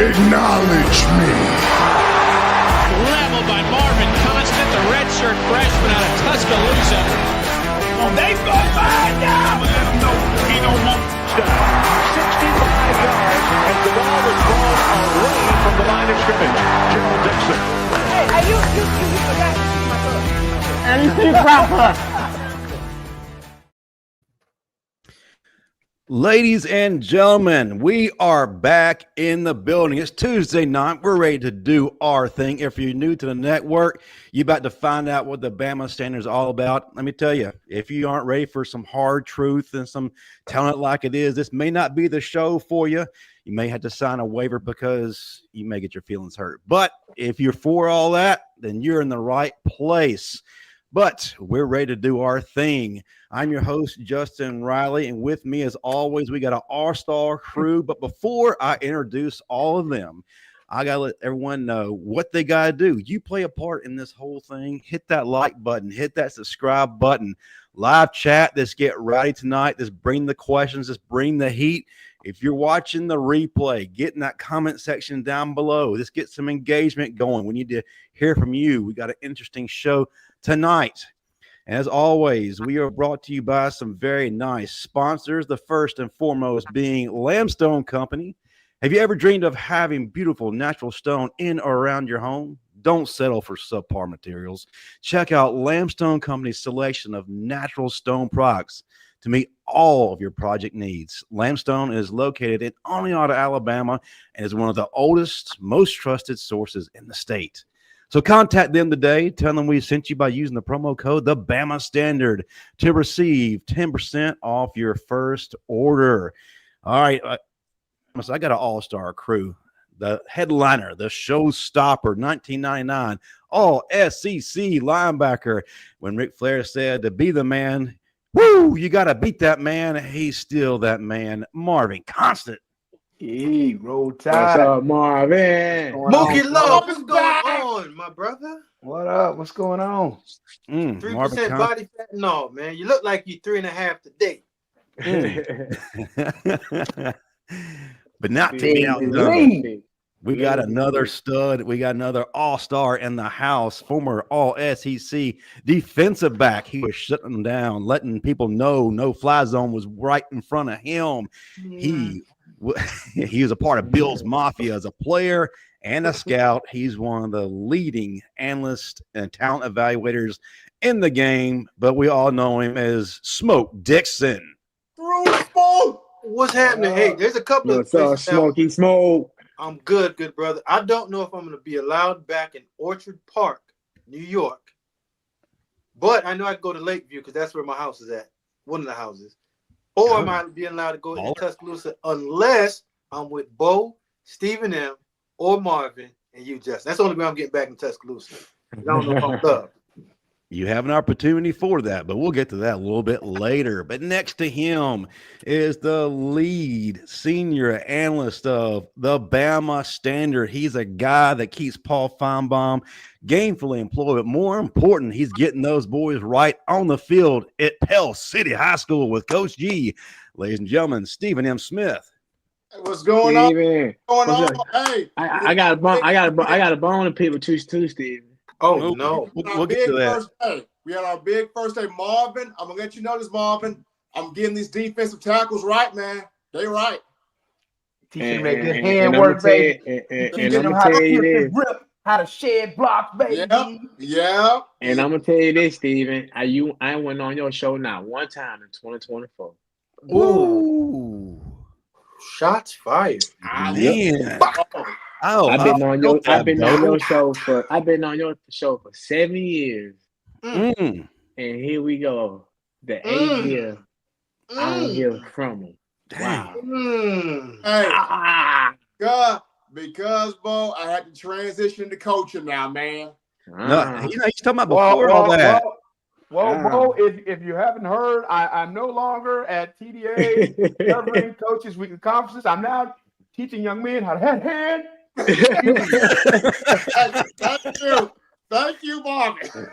Acknowledge me. Leveled by Marvin Constant, the redshirt freshman out of Tuscaloosa. Oh, they go by now. Let him know he don't want to stop. 65 yards as the ball was thrown away from the line of scrimmage. Gerald Dixon. Hey, you forgot to see my brother. Ladies and gentlemen, we are back in the building. It's Tuesday night. We're ready to do our thing. If you're new to the network, you're about to find out what the Bama Standard is all about. Let me tell you, if you aren't ready for some hard truth and some telling it like it is, this may not be the show for you. You may have to sign a waiver because you may get your feelings hurt. But if you're for all that, then you're in the right place. But we're ready to do our thing. I'm your host, Justin Riley, and with me, as always, we got an all-star crew. But before I introduce all of them, I got to let everyone know what they got to do. You play a part in this whole thing. Hit that like button. Hit that subscribe button. Live chat. Let's get ready tonight. Let's bring the questions. Let's bring the heat. If you're watching the replay, get in that comment section down below. Let's get some engagement going. We need to hear from you. We got an interesting show tonight. As always, we are brought to you by some very nice sponsors. The first and foremost being Limestone Company. Have you ever dreamed of having beautiful natural stone in or around your home? Don't settle for subpar materials. Check out Limestone Company's selection of natural stone products to meet all of your project needs. Limestone is located in Oneonta, Alabama, and is one of the oldest, most trusted sources in the state. So contact them today. Tell them we sent you by using the promo code the Bama Standard to receive 10% off your first order. All right. I got an all-star crew. The headliner, the showstopper, 1999, all SEC linebacker. When Ric Flair said to be the man, woo, you got to beat that man. He's still that man. Marvin Constant. Hey, roll tide. What's up, Marvin? Mookie Love, what's going on, my brother? What up? What's going on? 3% body fat? No, man. You look like you 3.5 today. But not to be outdone. We got another stud. We got another all-star in the house, former all-SEC defensive back. He was shutting them down, letting people know no-fly zone was right in front of him. He was a part of Bill's Mafia as a player and a scout. He's one of the leading analysts and talent evaluators in the game, but we all know him as Smoke Dixon. What's happening? Hey, there's a couple of Smoky Smoke. I'm good, brother. I don't know if I'm going to be allowed back in Orchard Park, New York, but I know I can go to Lakeview because that's where my house is at, one of the houses. Or am I being allowed to go to Tuscaloosa unless I'm with Bo, Stephen M, or Marvin and you, Justin? That's the only way I'm getting back in Tuscaloosa. I don't know if I'm up. You have an opportunity for that, but we'll get to that a little bit later. But next to him is the lead senior analyst of the Bama Standard. He's a guy that keeps Paul Feinbaum gainfully employed, but more important, he's getting those boys right on the field at Pell City High School with Coach G. Ladies and gentlemen, Stephen M. Smith. Hey, what's going on? Hey, I got a bone to pick with you too, Stephen. Oh, no. We'll get to that. We had our big first day. Marvin, I'm going to let you know this, Marvin. I'm getting these defensive tackles right, man. They right. Teaching them good hand work, baby. And I'm going to tell you this. How to shed blocks, baby. Yeah. And I'm going to tell you this, Stephen. I went on your show now one time in 2024. Ooh. Shots fired. Man. I've been on your show for 7 years. And here we go. The 8th year. I don't hear from him. Wow. Hey, God, because Bo, I had to transition to coaching now, man. No, he's talking about before all that. Bo, if you haven't heard, I'm no longer at TDA covering coaches weekly conferences. I'm now teaching young men how to hand. Thank you, Marvin.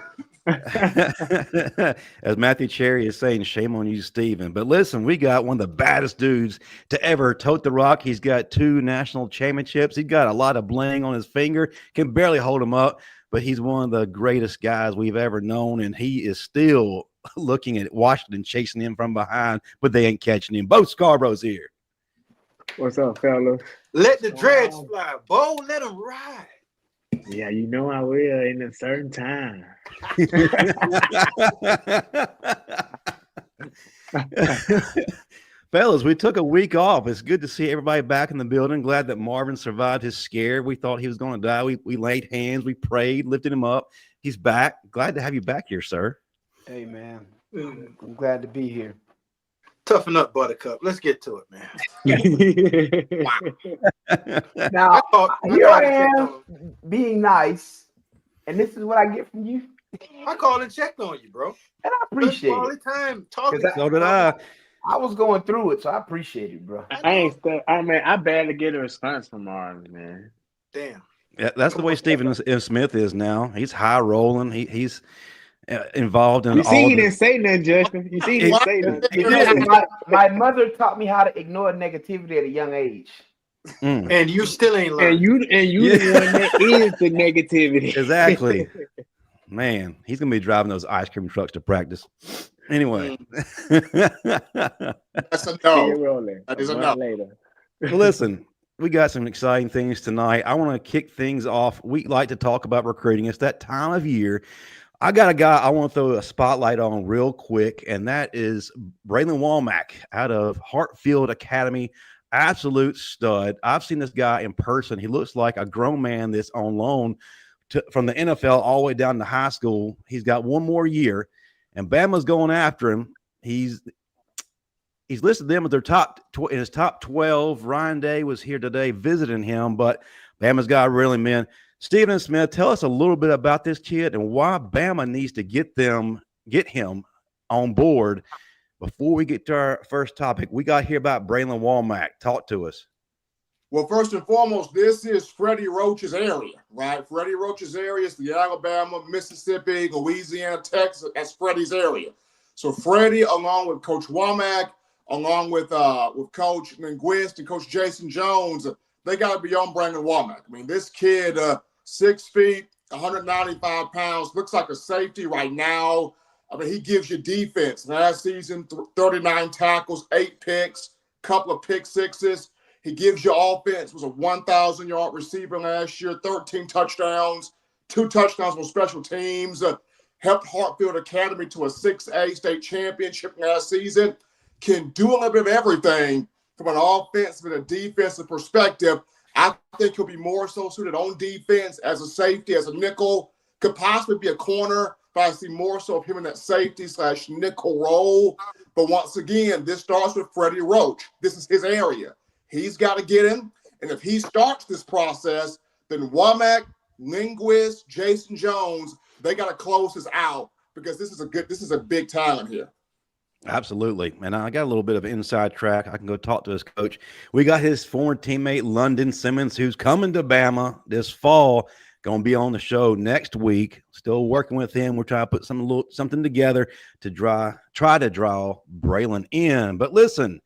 As Matthew Cherry is saying, shame on you, Steven. But listen, we got one of the baddest dudes to ever tote the rock. He's got 2 national championships. He's got a lot of bling on his finger, can barely hold him up, but he's one of the greatest guys we've ever known, and he is still looking at Washington, chasing him from behind, but they ain't catching him. Bo Scarborough's here. What's up, fellas? Let the dreads fly. Bo, let them ride. Yeah, you know I will in a certain time. Fellas, we took a week off. It's good to see everybody back in the building. Glad that Marvin survived his scare. We thought he was going to die. We laid hands. We prayed, lifted him up. He's back. Glad to have you back here, sir. Hey, man. I'm glad to be here. Toughen up, Buttercup. Let's get to it, man. Now, here I am being nice, and this is what I get from you. I called and checked on you, bro. And I appreciate it. Time talking. So did I. I was going through it, so I appreciate it, bro. I barely get a response from Marvin, man. Damn. Yeah, that's the way Stephen M. Smith is now. He's high rolling. He's involved in. You see, he didn't say nothing, Justin. You see, he didn't say nothing. My mother taught me how to ignore negativity at a young age. And you still ain't learned. And you the one that is the negativity. Exactly. Man, he's gonna be driving those ice cream trucks to practice. Anyway, That's a no. That is a no. Later. Listen, we got some exciting things tonight. I want to kick things off. We like to talk about recruiting. It's that time of year. I got a guy I want to throw a spotlight on real quick, and that is Braylon Womack out of Hartfield Academy. Absolute stud. I've seen this guy in person. He looks like a grown man that's on loan from the NFL all the way down to high school. He's got one more year, and Bama's going after him. He's listed them as their in his top 12. Ryan Day was here today visiting him, but Bama's got really men. Stephen Smith, tell us a little bit about this kid and why Bama needs to get him on board. Before we get to our first topic, we got to hear about Braylon Womack. Talk to us. Well, first and foremost, this is Freddie Roach's area, right? Freddie Roach's area is the Alabama, Mississippi, Louisiana, Texas. That's Freddie's area. So Freddie, along with Coach Womack, along with Coach Linguist and Coach Jason Jones, they got to be on Braylon Womack. I mean, this kid, 6 feet, 195 pounds, looks like a safety right now. I mean, he gives you defense. Last season, 39 tackles, 8 picks, couple of pick sixes. He gives you offense. Was a 1,000-yard receiver last year, 13 touchdowns, 2 touchdowns on special teams. Helped Hartfield Academy to a 6A state championship last season. Can do a little bit of everything from an offensive and a defensive perspective. I think he'll be more so suited on defense as a safety, as a nickel. Could possibly be a corner, but I see more so of him in that safety/nickel role. But once again, this starts with Freddie Roach. This is his area. He's got to get him. And if he starts this process, then Womack, Linguist, Jason Jones, they got to close this out because this is a big talent here. Absolutely. And I got a little bit of inside track. I can go talk to his coach. We got his former teammate, London Simmons, who's coming to Bama this fall, going to be on the show next week. Still working with him. We're trying to put something together to try to draw Braylon in. But listen,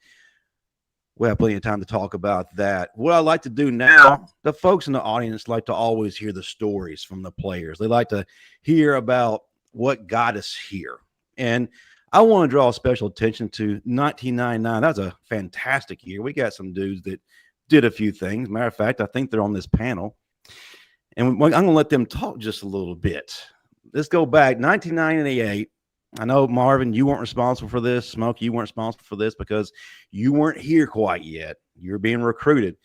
we have plenty of time to talk about that. What I like to do now, the folks in the audience like to always hear the stories from the players. They like to hear about what got us here. And I want to draw special attention to 1999. That was a fantastic year. We got some dudes that did a few things. Matter of fact, I think they're on this panel. And I'm going to let them talk just a little bit. Let's go back. 1998. I know, Marvin, you weren't responsible for this. Smoke, you weren't responsible for this because you weren't here quite yet. You were being recruited.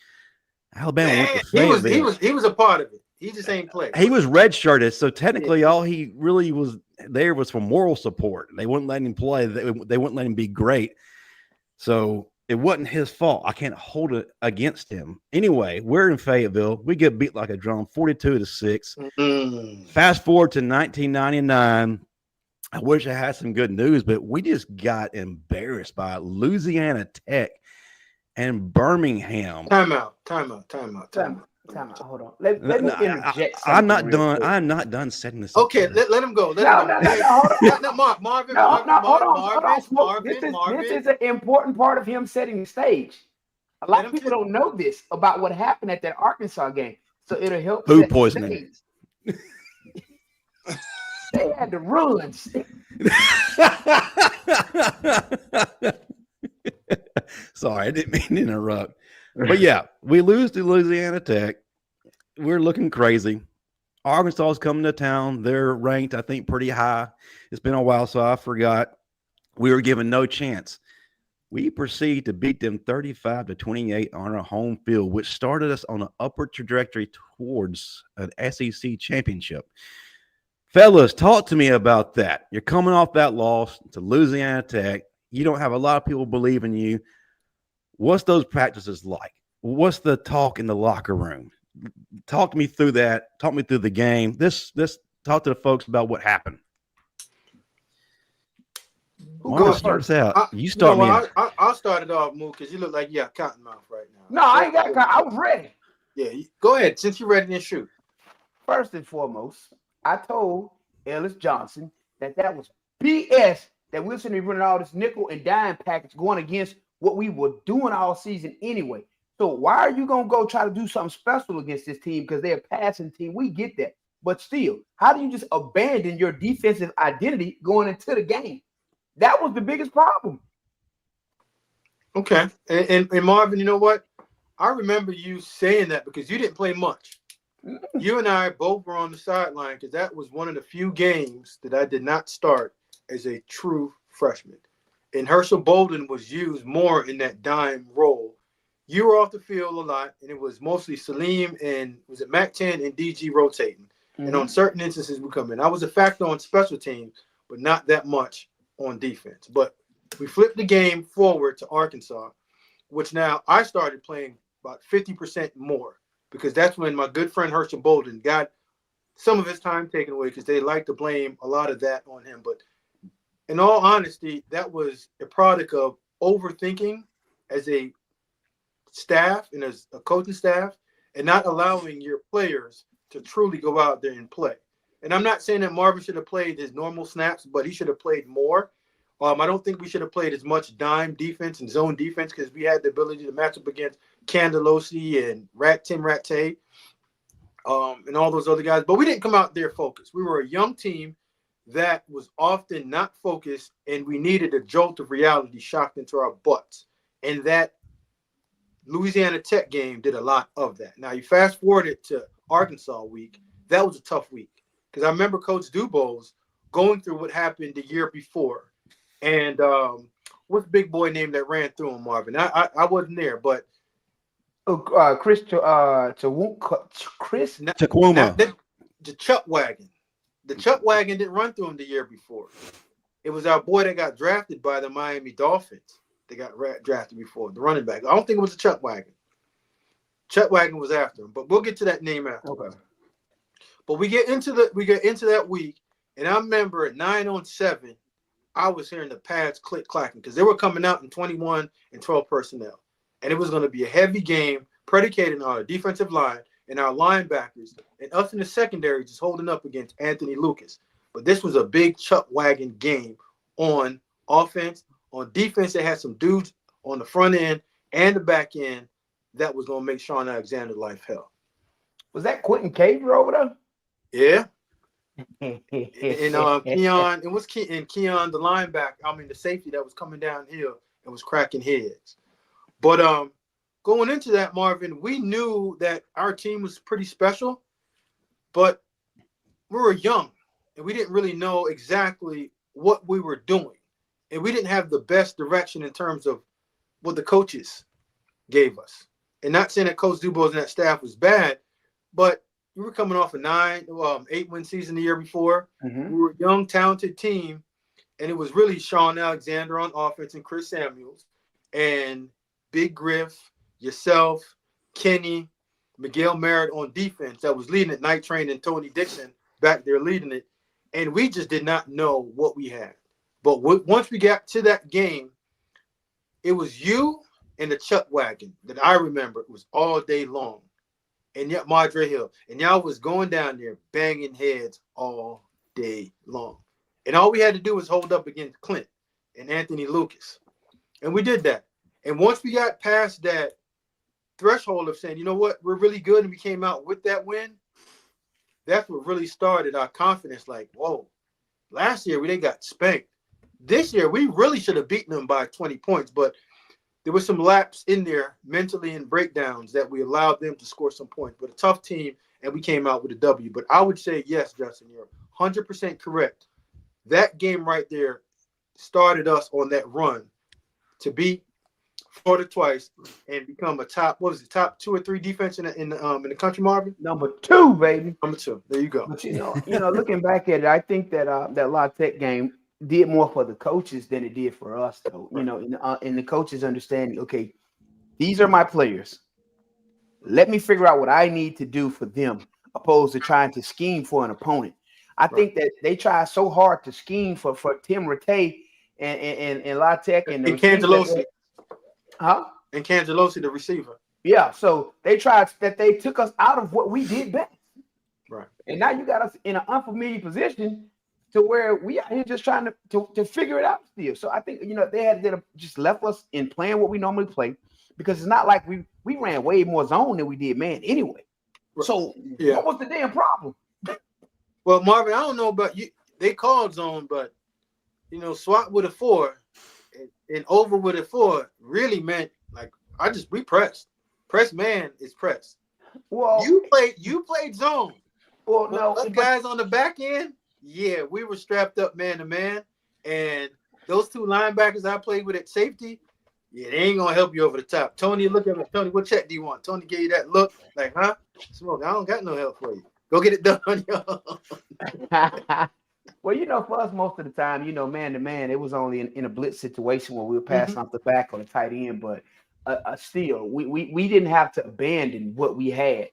Alabama went to Fayetteville. He was a part of it. He just ain't played. He was redshirted, so technically all he really was there was for moral support. They wouldn't let him play. They wouldn't let him be great. So it wasn't his fault. I can't hold it against him. Anyway, we're in Fayetteville. We get beat like a drum, 42-6. Fast forward to 1999. I wish I had some good news, but we just got embarrassed by Louisiana Tech and Birmingham. Time out. Time out. Hold on. Let me interject. I'm not done. Quick. I'm not done setting this. Okay, let him go. Let him go. Hold on. Marvin. This is an important part of him setting the stage. A lot of people don't know this about what happened at that Arkansas game, so it'll help. Food poisoning. They had to run. Sorry, I didn't mean to interrupt. But yeah, we lose to Louisiana Tech. We're looking crazy. Arkansas is coming to town. They're ranked, I think, pretty high. It's been a while, so I forgot. We were given no chance. We proceed to beat them 35-28 on our home field, which started us on an upward trajectory towards an SEC championship. Fellas, talk to me about that. You're coming off that loss to Louisiana Tech. You don't have a lot of people believe in you. What's those practices like? What's the talk in the locker room? Talk me through that. Talk me through the game. This talk to the folks about what happened. Who starts out? You start me. I'll start it off, Moo, because you look like you got cotton mouth right now. No, I ain't got cotton. I was ready. Yeah, go ahead. Since you're ready, then shoot. First and foremost, I told Ellis Johnson that was BS that we're sitting running all this nickel and dime package going against what we were doing all season anyway. So why are you going to go try to do something special against this team because they're a passing team? We get that. But still, how do you just abandon your defensive identity going into the game? That was the biggest problem. Okay. And Marvin, you know what? I remember you saying that because you didn't play much. You and I both were on the sideline because that was one of the few games that I did not start as a true freshman. And Herschel Bolden was used more in that dime role. You were off the field a lot, and it was mostly Salim and was it Mac-10 and DG rotating. Mm-hmm. And on certain instances, we come in. I was a factor on special teams, but not that much on defense. But we flipped the game forward to Arkansas, which now I started playing about 50% more because that's when my good friend Herschel Bolden got some of his time taken away because they like to blame a lot of that on him. But in all honesty, that was a product of overthinking as a staff and as a coaching staff and not allowing your players to truly go out there and play. And I'm not saying that Marvin should have played his normal snaps, but he should have played more. I don't think we should have played as much dime defense and zone defense because we had the ability to match up against Candelosi and Tim Rattay and all those other guys. But we didn't come out there focused. We were a young team that was often not focused, and we needed a jolt of reality shocked into our butts. And that Louisiana Tech game did a lot of that. Now, you fast forward it to Arkansas week. That was a tough week because I remember Coach Dubose going through what happened the year before. And what's the big boy name that ran through him, Marvin? I wasn't there, but Chris Taquoma. The Chuck Wagon. The Chuck Wagon didn't run through him the year before. It was our boy that got drafted by the Miami Dolphins. They got drafted before, the running back. I don't think it was the Chuck Wagon. Chuck Wagon was after him, but we'll get to that name after. Okay. But we get into that week, and I remember at 9-on-7, I was hearing the pads click clacking because they were coming out in 21 and 12 personnel, and it was going to be a heavy game predicated on our defensive line and our linebackers, and us in the secondary just holding up against Anthony Lucas. But this was a big Chuck Wagon game on offense. On defense, they had some dudes on the front end and the back end that was going to make Sean Alexander's life hell. Was that Quentin Caver over there? Yeah. And Keon, Keon, the linebacker, the safety that was coming downhill and was cracking heads. But going into that, Marvin, we knew that our team was pretty special, but we were young and we didn't really know exactly what we were doing. And we didn't have the best direction in terms of what the coaches gave us. And not saying that Coach Dubose and that staff was bad, but we were coming off a 8-win season the year before. Mm-hmm. We were a young, talented team, and it was really Sean Alexander on offense and Chris Samuels and Big Griff, yourself, Kenny, Miguel Merritt on defense that was leading it, Night Train and Tony Dixon back there leading it. And we just did not know what we had. But once we got to that game, it was you and the Chuck Wagon that I remember. It was all day long. and yet Madre Hill, and y'all was going down there banging heads all day long. And all we had to do was hold up against Clint and Anthony Lucas. And we did that. And once we got past that threshold of saying, you know what, we're really good, and we came out with that win, that's what really started our confidence. Like, whoa, last year they got spanked. This year we really should have beaten them by 20 points, but there was some lapse in there mentally and breakdowns that we allowed them to score some points. But a tough team, and we came out with a W. But I would say, yes, Justin, you're 100% correct. That game right there started us on that run to beat Florida twice and become a top 2 or 3 defense in the country, Marvin? Number 2, baby. Number 2. There you go. But looking back at it, I think that that La Tech game did more for the coaches than it did for us, though. In the coaches understanding, okay, these are my players. Let me figure out what I need to do for them, opposed to trying to scheme for an opponent. I think that they try so hard to scheme for Tim Rattay and La Tech and Cangelosi. Huh? And Cangelosi, the receiver. Yeah, so they took us out of what we did best. Right. And now you got us in an unfamiliar position to where we are here just trying to figure it out still. So I think, they had to just left us in playing what we normally play, because it's not like we ran way more zone than we did man anyway. So what was the damn problem? Well, Marvin, I don't know about you. They called zone, but, swap with a 4 and over with a 4 really meant, like, we pressed. Press man is press. Well, you played zone. Well, no. Us guys on the back end, yeah, we were strapped up man to man. And those 2 linebackers I played with at safety, yeah, they ain't going to help you over the top. Tony, look at me. Tony, what check do you want? Tony gave you that look like, huh? Smoke, I don't got no help for you. Go get it done on your own. Well, for us, most of the time, man to man, it was only in a blitz situation where we would pass off the back on the tight end. But still, we didn't have to abandon what we had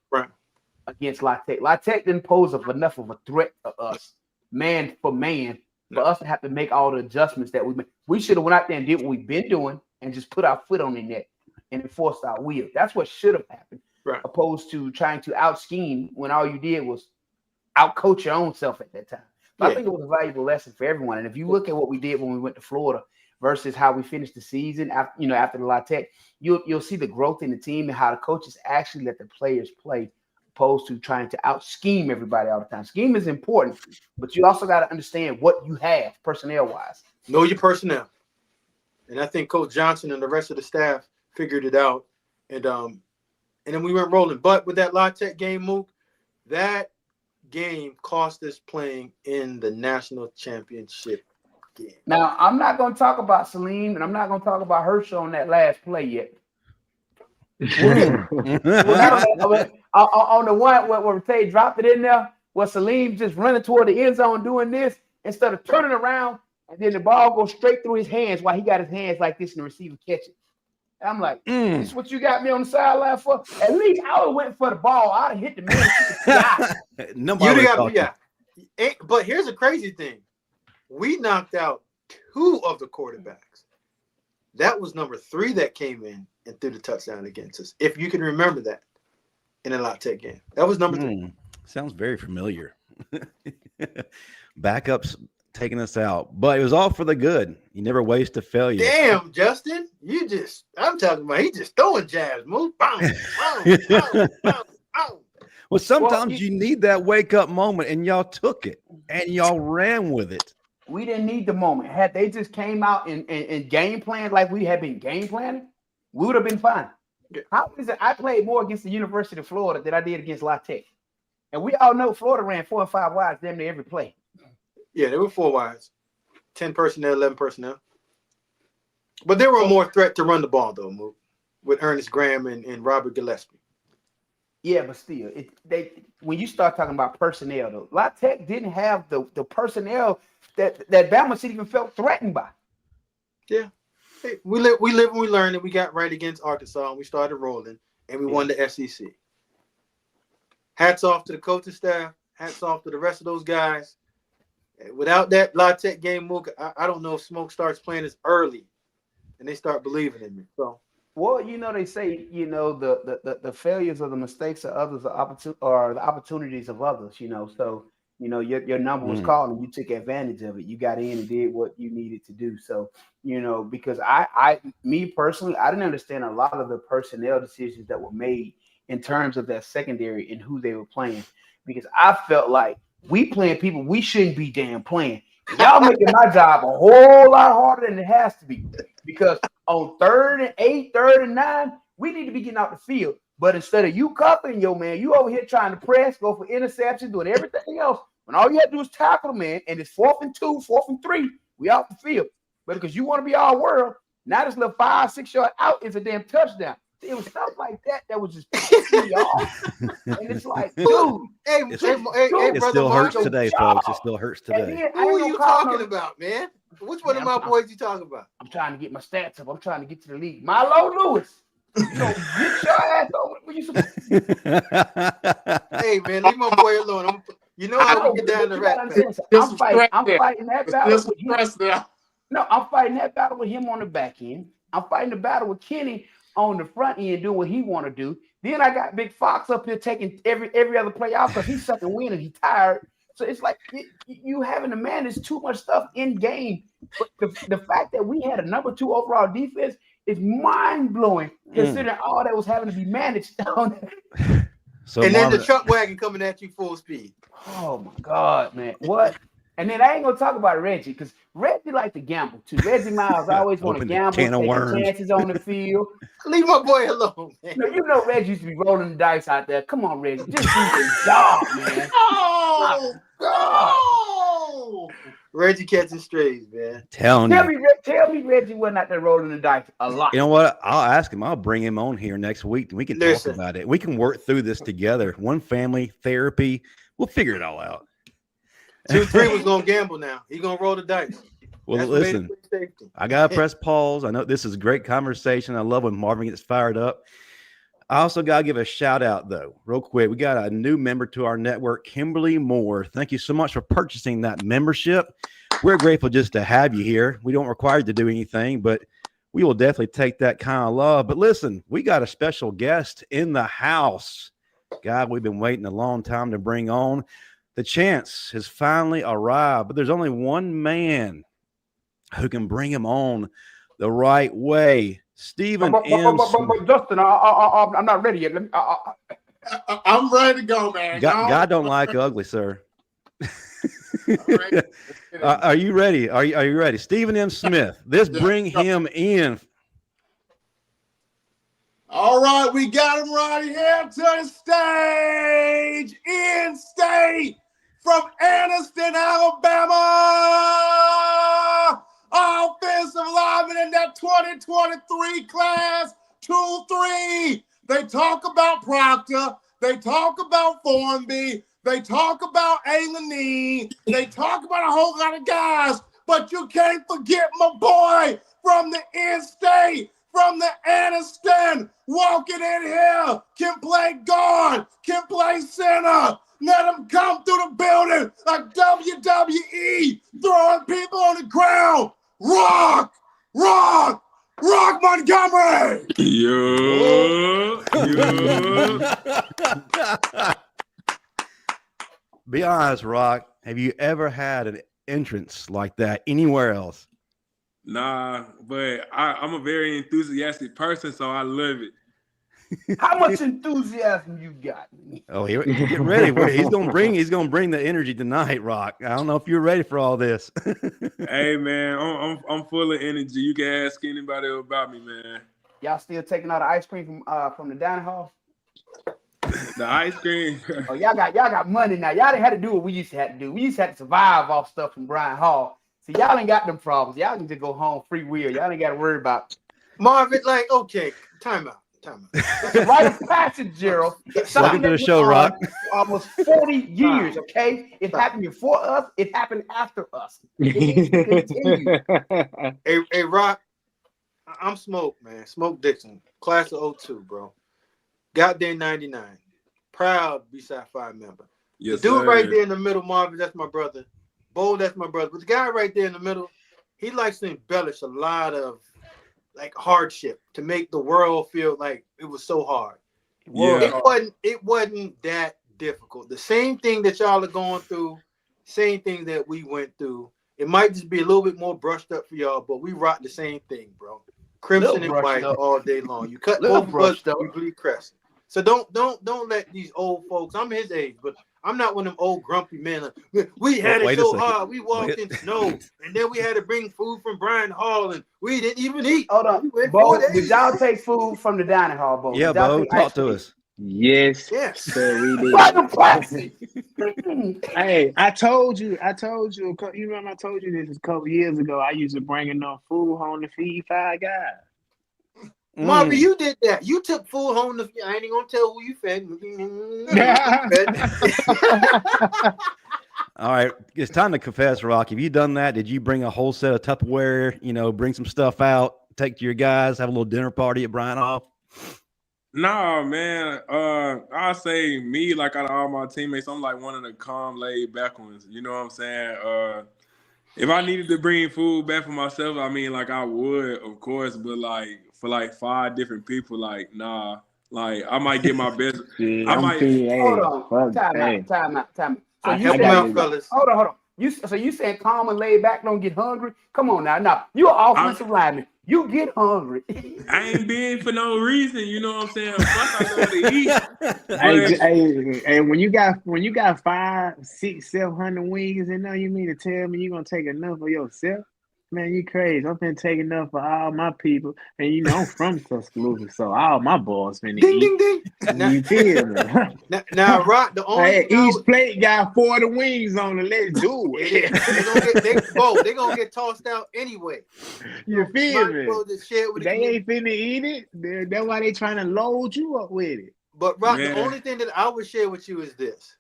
against La Tech. La Tech didn't pose enough of a threat to us, man for man, for us to have to make all the adjustments that we made. We should have went out there and did what we've been doing and just put our foot on the neck and enforced our will. That's what should have happened, opposed to trying to out-scheme when all you did was out-coach your own self at that time. I think it was a valuable lesson for everyone. And if you look at what we did when we went to Florida versus how we finished the season after the La Tech, you'll see the growth in the team and how the coaches actually let the players play, opposed to trying to out-scheme everybody all the time. Scheme is important, but you also got to understand what you have personnel-wise. Know your personnel. And I think Coach Johnson and the rest of the staff figured it out. And then we went rolling. But with that La Tech game, Mook, that game cost us playing in the national championship game. Now, I'm not going to talk about Salim, and I'm not going to talk about Herschel on that last play yet. On the one where Tay dropped it in there, where Salim just running toward the end zone doing this, instead of turning around, and then the ball goes straight through his hands while he got his hands like this and the receiver catch it. I'm like, this is what you got me on the sideline for? At least I would have went for the ball. I'd have hit the man. Nobody got me. But here's the crazy thing. We knocked out 2 of the quarterbacks. That was number 3 that came in and threw the touchdown against us. If you can remember that in a La Tech game. That was number 3. Sounds very familiar. Backups taking us out, but it was all for the good. You never waste a failure. Damn, Justin, I'm talking about he just throwing jabs. Move, boom, boom, boom, boom. Well, sometimes you need that wake up moment, and y'all took it and y'all ran with it. We didn't need the moment. Had they just came out and game planned like we had been game planning, we would have been fine. How is it? I played more against the University of Florida than I did against La Tech, and we all know Florida ran 4 and 5 wides damn near every play. Yeah, they were 4 wides, 10 personnel, 11 personnel. But they were a more threat to run the ball, though, with Ernest Graham and Robert Gillespie. Yeah, but still, when you start talking about personnel, though, La Tech didn't have the personnel that Bama City even felt threatened by. Yeah. Hey, we live and we learn, and we got right against Arkansas, and we started rolling, and we won the SEC. Hats off to the coaching staff. Hats off to the rest of those guys. Without that La Tech game, Mook, I don't know if Smoke starts playing as early and they start believing in me. So Well, they say, the failures or the mistakes of others are the opportunities of others, So, your number was called and you took advantage of it. You got in and did what you needed to do. So, because me personally, I didn't understand a lot of the personnel decisions that were made in terms of that secondary and who they were playing, because I felt like we playing people we shouldn't be damn playing. Y'all making my job a whole lot harder than it has to be, because on 3rd and 8, 3rd and 9, we need to be getting out the field. But instead of you covering your man, you over here trying to press, go for interception, doing everything else. When all you have to do is tackle the man, and it's 4th and 2, 4th and 3, we out the field. But because you want to be all world, now this little 5-6 yard out is a damn touchdown. It was stuff like that was just pissing me off. And it's like, dude, it brother, still hurts today, folks. It still hurts today. Who are you talking about, man? Which one of my boys you talking about? I'm trying to get my stats up. I'm trying to get to the league. Milo Lewis. Get your ass over when you. Hey, man, leave my boy alone. How we get down the rat. I'm fighting that battle with him. No, I'm fighting that battle with him on the back end. I'm fighting the battle with Kenny on the front end, doing what he want to do. Then I got Big Fox up here taking every other play out because he's sucking wind and he's tired. So it's like you having to manage too much stuff in game. But the fact that we had a number 2 overall defense is mind blowing, considering all that was having to be managed down there. So and then the truck wagon coming at you full speed. Oh my God, man! What? And then I ain't gonna talk about Reggie, because Reggie like to gamble too. Reggie Miles always want to gamble, take chances on the field. Leave my boy alone, man. No, Reggie used to be rolling the dice out there. Come on, Reggie, just do your job, man. Oh God! Reggie catching strays, man. Tell me, Reggie wasn't out there rolling the dice a lot. You know what? I'll ask him. I'll bring him on here next week. We can talk about it. We can work through this together. One family therapy. We'll figure it all out. 2-3 was gonna gamble now. He's gonna roll the dice. Well, listen, I gotta press pause. I know this is a great conversation. I love when Marvin gets fired up. I also gotta give a shout out though, real quick. We got a new member to our network, Kimberly Moore. Thank you so much for purchasing that membership. We're grateful just to have you here. We don't require you to do anything, but we will definitely take that kind of love. But listen, we got a special guest in the house. God, we've been waiting a long time to bring on. The chance has finally arrived, but there's only one man who can bring him on the right way. Stephen M. Justin, I'm not ready yet. I'm ready to go, man. God don't like ugly, sir. Are you ready? Are you ready? Stephen M. Smith. Let's bring him in. All right, we got him right here to the stage. In state from Anniston, Alabama. Offensive lineman in that 2023 class, 2-3. They talk about Proctor. They talk about Formby. They talk about Alanine. They talk about a whole lot of guys, but you can't forget my boy from the in-state, from the Anniston, walking in here, can play guard, can play center. Let him come through the building like WWE, throwing people on the ground. Roq Montgomery. Yeah. Be honest, Roq. Have you ever had an entrance like that anywhere else? Nah, but I'm a very enthusiastic person, so I love it. How much enthusiasm you got? Oh, get ready. He's gonna bring the energy tonight, Roq. I don't know if you're ready for all this. Hey man, I'm full of energy. You can ask anybody about me, man. Y'all still taking all the ice cream from the dining hall? The ice cream. Oh, y'all got money now. Y'all didn't have to do what we used to have to do. We used to have to survive off stuff from Bryan Hall. See, y'all ain't got them problems. Y'all can just go home free will. Y'all ain't got to worry about Marvin. Like, okay, time out. It's a rite of passage, Gerald. Welcome to the show, Roq. Almost 40 years, okay? It happened before us. It happened after us. It continue. Hey, Roq, I'm Smoke, man. Smoke Dixon, class of 02, bro. Got there in 99. Proud B-Side 5 member. Yes, the dude sir. right there in the middle, Marvin, that's my brother. Bo, that's my brother. But the guy right there in the middle, he likes to embellish a lot of like hardship to make the world feel like it was so hard. Yeah. It wasn't that difficult. The same thing that y'all are going through, same thing that we went through. It might just be a little bit more brushed up for y'all, but we rock the same thing, bro. Crimson and white all day long. You cut both of us, we bleed crescent. So don't let these old folks. I'm his age, but I'm not one of them old grumpy men. We had it so hard. We walked in snow, and then we had to bring food from Bryan Hall, and we didn't even eat. Hold on, Bo, did y'all take food from the dining hall, Bo? Yeah, Bo, talk to us. Yes, sir, we did. Hey, I told you. You remember I told you this a couple years ago. I used to bring enough food home to feed 5 guys. Marvin, you did that. You took food home. I ain't gonna tell who you fed. All right, it's time to confess, Rock. Have you done that? Did you bring a whole set of Tupperware? Bring some stuff out, take to your guys, have a little dinner party at Bryan Hall? Nah, man. I say me, like out of all my teammates, I'm like one of the calm, laid back ones. You know what I'm saying? If I needed to bring food back for myself, I mean, like I would, of course, but like for like 5 different people, like nah, like I might get my best. Hold on, time out. So you saying, fellas? Hold on. So you saying calm and laid back, don't get hungry? Come on now. No, you're an offensive lineman. You get hungry. I ain't big for no reason. You know what I'm saying? Plus, I know to eat. Hey, when you got 500, 600, 700 wings in there, you mean to tell me you gonna take enough for yourself? Man, you crazy. I'm finna take enough for all my people. And I'm from Tuscaloosa, so all my boys finna eat. Ding, ding. You feel me? Now, Rock, the only each plate got 40 wings on it. Let's do it. They're gonna get tossed out anyway. You feel me? They ain't finna eat it. That's why they trying to load you up with it. But Rock, the only thing that I would share with you is this.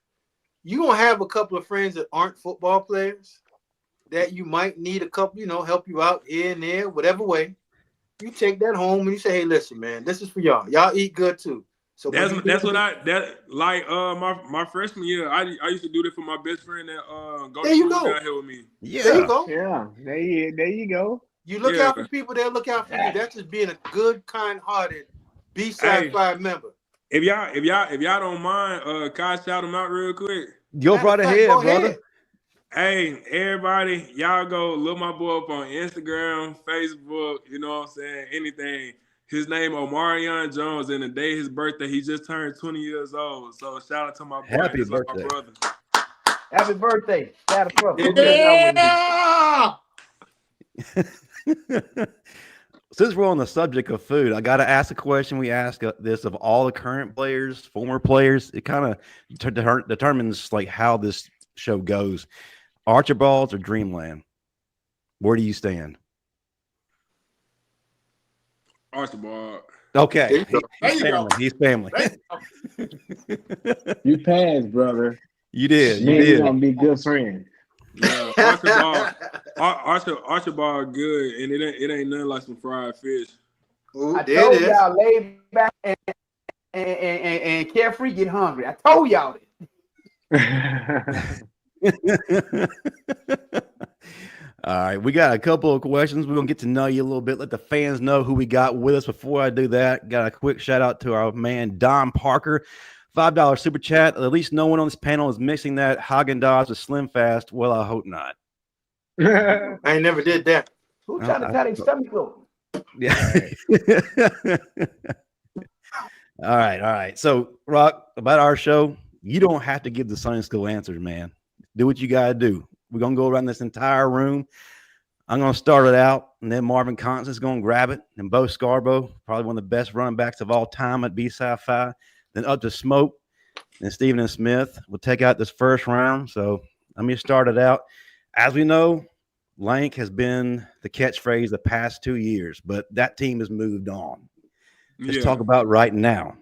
You gonna have a couple of friends that aren't football players that you might need a couple, help you out here and there, whatever way. You take that home and you say, hey, listen, man, this is for y'all. Y'all eat good too. So that's what my freshman year, I used to do that for my best friend that go to school down here with me. Yeah. There you go. Yeah, there you go. You look out for people, they'll look out for you. That's just being a good, kind-hearted B-side 5 member. If y'all don't mind, can I shout them out real quick? Go right ahead, brother. Hey, everybody, y'all go look my boy up on Instagram, Facebook, you know what I'm saying, anything. His name Omarion Jones, and the day his birthday, he just turned 20 years old. So shout out to my boy. Happy birthday. My brother. Happy birthday. Shout out to Yeah! Since we're on the subject of food, I got to ask a question. We ask this of all the current players, former players. It kind of determines like how this show goes. Archibalds or Dreamland? Where do you stand? Archibald. Okay. He's family. You passed, brother. You did. You're going to be good friends. Yeah, Archibald good, and it ain't nothing like some fried fish. Ooh, I told y'all lay back and carefree get hungry. I told y'all that. All right, we got a couple of questions. We're gonna get to know you a little bit. Let the fans know who we got with us. Before I do that, got a quick shout out to our man Don Parker, $5 super chat. At least no one on this panel is mixing that Haagen-Dazs with Slim Fast. Well, I hope not. I ain't never did that. Who tried to tie their stomach open? Yeah. All right. So, Rock, about our show, you don't have to give the Sunday school answers, man. Do what you got to do. We're going to go around this entire room. I'm going to start it out, and then Marvin Constant is going to grab it, and Bo Scarborough, probably one of the best running backs of all time at B-Sci-Fi, then up to Smoke, and Stephen and Smith will take out this first round. So let me start it out. As we know, Lank has been the catchphrase the past 2 years, but that team has moved on. Let's talk about right now.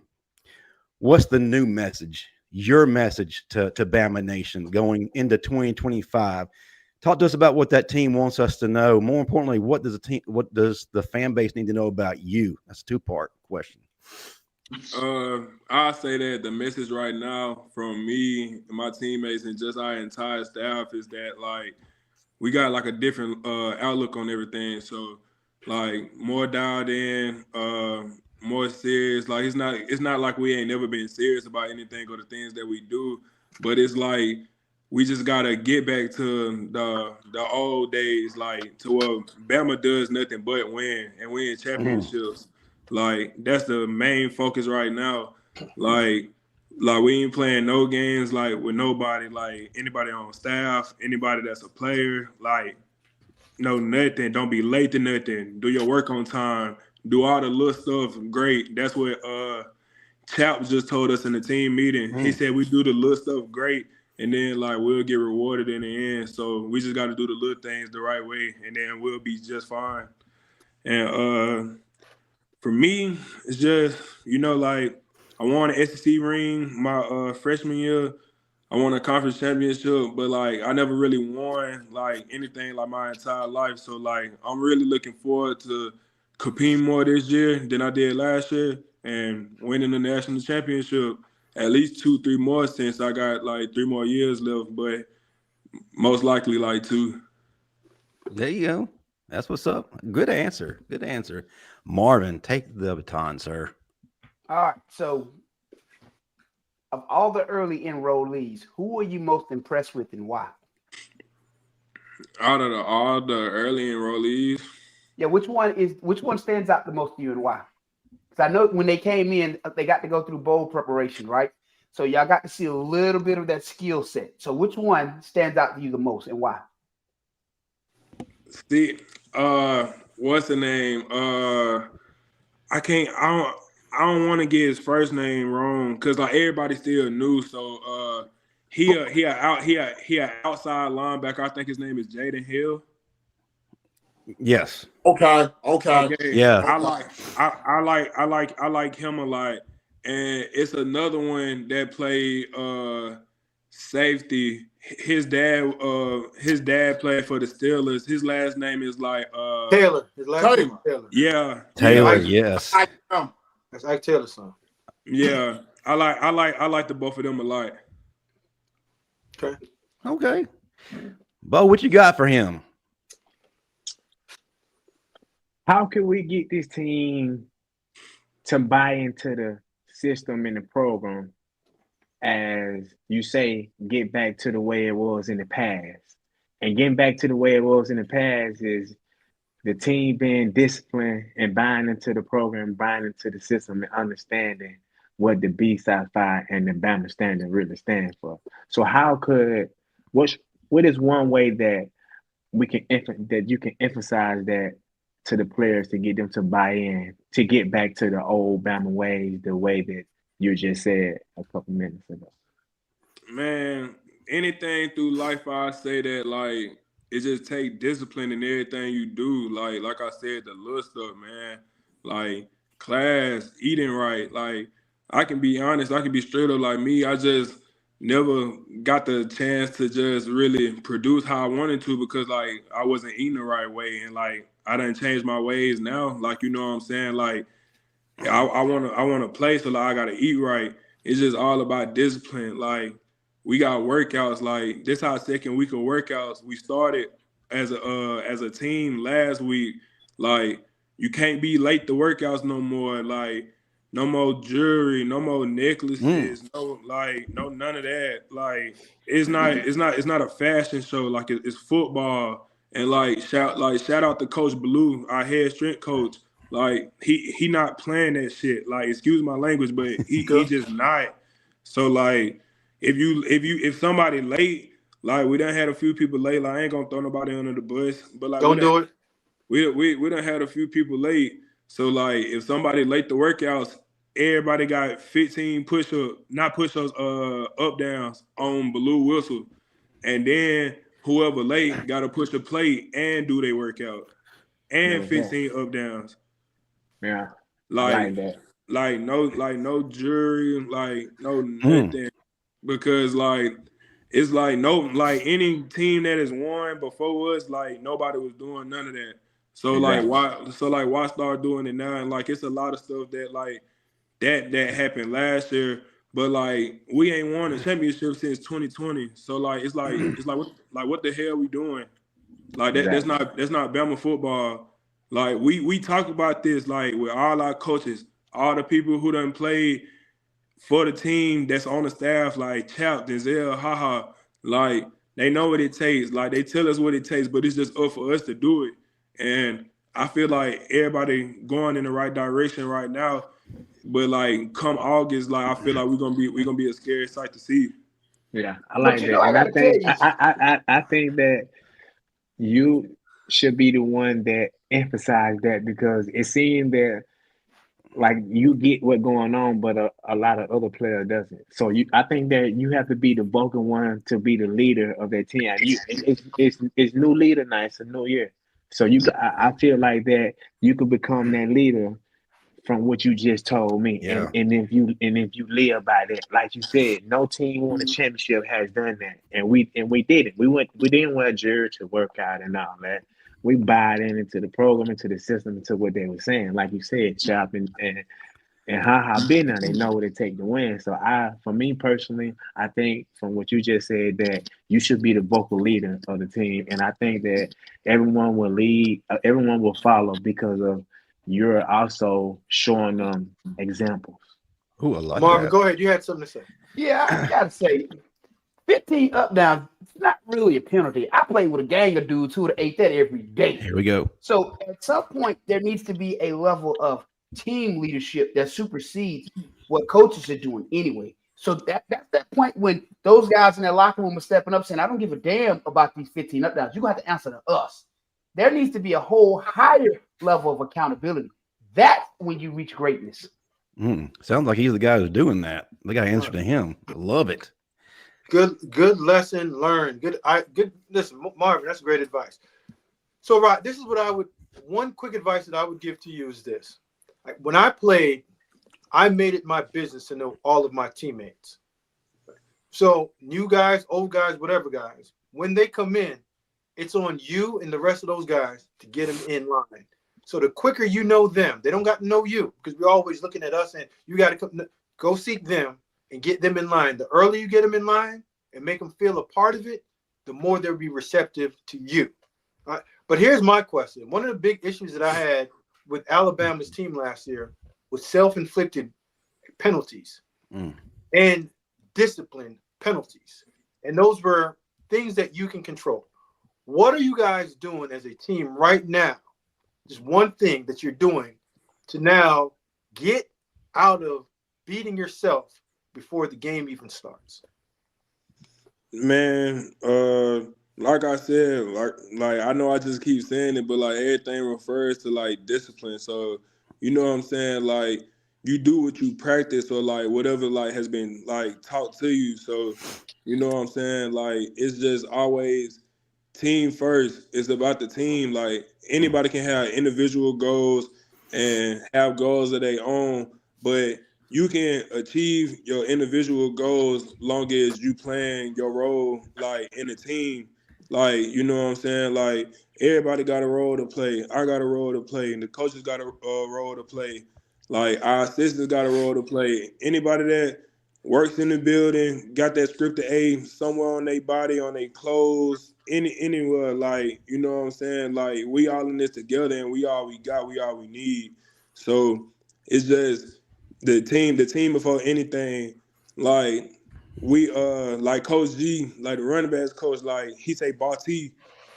What's the new message? Your message to Bama Nation going into 2025. Talk to us about what that team wants us to know. More importantly, what does the fan base need to know about you? That's a 2-part question. I'll say that the message right now from me and my teammates and just our entire staff is that like we got like a different outlook on everything. So like more dialed in, more serious. Like it's not like we ain't never been serious about anything or the things that we do, but it's like we just gotta get back to the old days, like to where Bama does nothing but win and win championships. Like that's the main focus right now. Like we ain't playing no games like with nobody, like anybody on staff, anybody that's a player, like no nothing. Don't be late to nothing. Do your work on time. Do all the little stuff. Great. That's what Chap just told us in the team meeting. He said we do the little stuff great, and then like we'll get rewarded in the end. So we just got to do the little things the right way, and then we'll be just fine. And for me, it's just like I won an SEC ring my freshman year. I won a conference championship, but like I never really won like anything like my entire life. So like I'm really looking forward to competing more this year than I did last year and winning the national championship. At least 2-3 more since I got like 3 more years left, but most likely like 2. There you go. That's what's up. Good answer. Good answer. Marvin, take the baton, sir. All right. So, of all the early enrollees, who are you most impressed with and why? Out of all the early enrollees? Yeah, which one stands out the most to you and why? Because I know when they came in, they got to go through bowl preparation, right? So y'all got to see a little bit of that skill set. So which one stands out to you the most and why? See, what's the name? I don't want to get his first name wrong because like everybody still new. So he a outside linebacker. I think his name is Jaden Hill. Yes. Okay. Yeah. I like him a lot. And it's another one that played safety. His dad played for the Steelers. His last name is like Taylor. His last name is Taylor. Yeah. Taylor, Yeah. yes. That's Ike Taylor's son. Yeah. I like the both of them a lot. Okay. Bo, what you got for him? How can we get this team to buy into the system and the program, as you say, get back to the way it was in the past? And getting back to the way it was in the past is the team being disciplined and buying into the program, buying into the system, and understanding what the B-Side 5 and the Bama Standard really stand for. So what is one way that you can emphasize that to the players to get them to buy in, to get back to the old Bama ways, the way that you just said a couple minutes ago? Man, anything through life, I say that like it just take discipline in everything you do. Like I said, the little stuff, man. Like class, eating right. Like I can be honest, I can be straight up like me. I just never got the chance to just really produce how I wanted to because like I wasn't eating the right way, and like I done changed my ways now. Like you know what I'm saying? Like I wanna play, so like I gotta eat right. It's just all about discipline. Like we got workouts. Like this our second week of workouts. We started as a team last week. Like you can't be late to workouts no more. Like no more jewelry, no more necklaces, no none of that. Like it's not a fashion show. Like it's football. And like shout out to Coach Blue, our head strength coach. Like he not playing that shit. Like excuse my language, but he just not. So like if somebody late, like we done had a few people late. Like I ain't gonna throw nobody under the bus, but like don't do it. We done had a few people late. So like if somebody late to workouts, everybody got 15 up downs on Blue Whistle, and then whoever late got to push the plate and do their workout, and 15 up downs. Yeah, like no jury, like no nothing, because like it's like no like any team that has won before us, like nobody was doing none of that. So like why start doing it now? And like it's a lot of stuff that like that happened last year. But like we ain't won a championship since 2020, so like it's like what the hell we doing? Like that's not Bama football. Like we talk about this like with all our coaches, all the people who done played for the team that's on the staff, like Chap, Denzel, Haha, like they know what it takes. Like they tell us what it takes, but it's just up for us to do it. And I feel like everybody going in the right direction right now. But like come August, like I feel like we're gonna be a scary sight to see. Yeah, I like that. And I think that you should be the one that emphasize that, because it seems that like you get what's going on, but a lot of other players doesn't. So I think that you have to be the vocal one to be the leader of that team. It's new leader now. It's a new year, so I feel like that you could become that leader from what you just told me. Yeah. And if you live by that, like you said, no team won a championship has done that, and we did it. We didn't wear Gerald to work out and all that. We bought into the program, into the system, into what they were saying. Like you said, Chop and Haha been there. They know what it takes to win. So for me personally, I think from what you just said that you should be the vocal leader of the team, and I think that everyone will lead, everyone will follow because of you're also showing them examples. Ooh, I like Marvin, that. go ahead. You had something to say. Yeah, I gotta say, 15 up down, it's not really a penalty. I play with a gang of dudes who would have ate that every day. Here we go. So at some point, there needs to be a level of team leadership that supersedes what coaches are doing anyway. So that's that point when those guys in their locker room are stepping up saying, I don't give a damn about these 15 up downs. You're going to have to answer to us. There needs to be a whole higher level of accountability. That's when you reach greatness. Sounds like he's the guy who's doing that. They got to answer to him. Love it. Good lesson learned. Good. Listen, Marvin, that's great advice. So, right, this is what one quick advice that I would give to you is this. When I played, I made it my business to know all of my teammates. So new guys, old guys, whatever guys, when they come in, it's on you and the rest of those guys to get them in line. So the quicker you know them, they don't got to know you, because we're always looking at us and you got to go seek them and get them in line. The earlier you get them in line and make them feel a part of it, the more they'll be receptive to you. All right? But here's my question. One of the big issues that I had with Alabama's team last year was self-inflicted penalties and discipline penalties. And those were things that you can control. What are you guys doing as a team right now? Just one thing that you're doing to now get out of beating yourself before the game even starts. Man, like I said, like I know I just keep saying it, but like everything refers to like discipline. So you know what I'm saying? Like you do what you practice or like whatever like has been like taught to you. So you know what I'm saying? Like it's just always team first. It's about the team. Like anybody can have individual goals and have goals of their own, but you can achieve your individual goals long as you playing your role like in a team. Like, you know what I'm saying? Like everybody got a role to play. I got a role to play, and the coaches got a role to play. Like our assistants got a role to play. Anybody that works in the building got that scripted A somewhere on their body, on their clothes, anywhere. Like, you know what I'm saying? Like we all in this together, and we all we got, we all we need. So it's just the team before anything. Like we like Coach G, like the running backs coach, like he say ball T,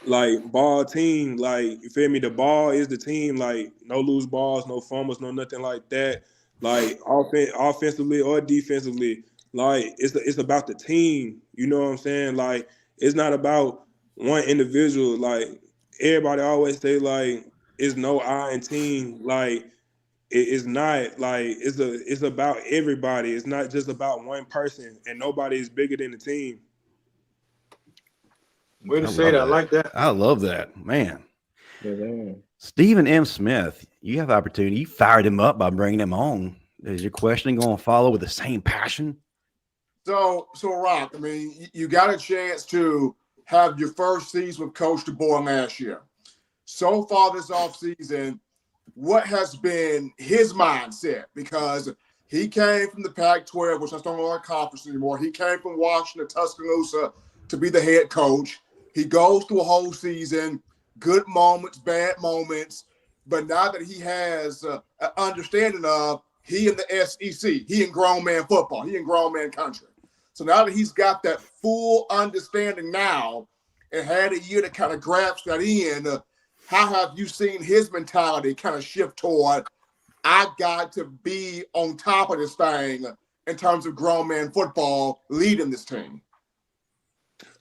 like ball team, like you feel me? The ball is the team, like no loose balls, no fumbles, no nothing like that. Like offensively or defensively, like it's about the team. You know what I'm saying? Like it's not about one individual. Like everybody always say like it's no I in team. Like it's not like it's about everybody. It's not just about one person, and nobody is bigger than the team. Way to say that. I like that. I love that, man. Yeah. Stephen M. Smith, you have the opportunity. You fired him up by bringing him on. Is your questioning going to follow with the same passion? So Roq, I mean, you got a chance to have your first season with Coach DeBoer last year. So far this offseason, what has been his mindset? Because he came from the Pac-12, which I don't know our conference anymore. He came from Washington, Tuscaloosa to be the head coach. He goes through a whole season, good moments, bad moments. But now that he has an understanding of he in the SEC, he in grown man football, he in grown man country. So now that he's got that full understanding now and had a year to kind of grasp that in, how have you seen his mentality kind of shift toward, I got to be on top of this thing in terms of grown man football, leading this team?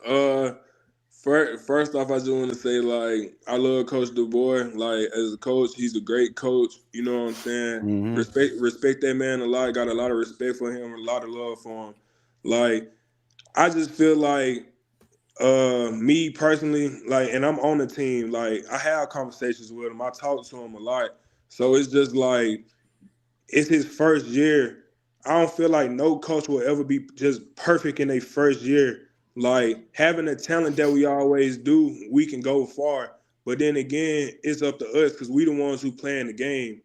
First off, I just want to say, like, I love Coach DeBoer. Like, as a coach, he's a great coach. You know what I'm saying? Mm-hmm. Respect that man a lot. Got a lot of respect for him, a lot of love for him. Like, I just feel like me personally, like, and I'm on the team, like, I have conversations with him. I talk to him a lot. So it's just like, it's his first year. I don't feel like no coach will ever be just perfect in their first year. Like, having the talent that we always do, we can go far. But then again, it's up to us because we the ones who playing the game.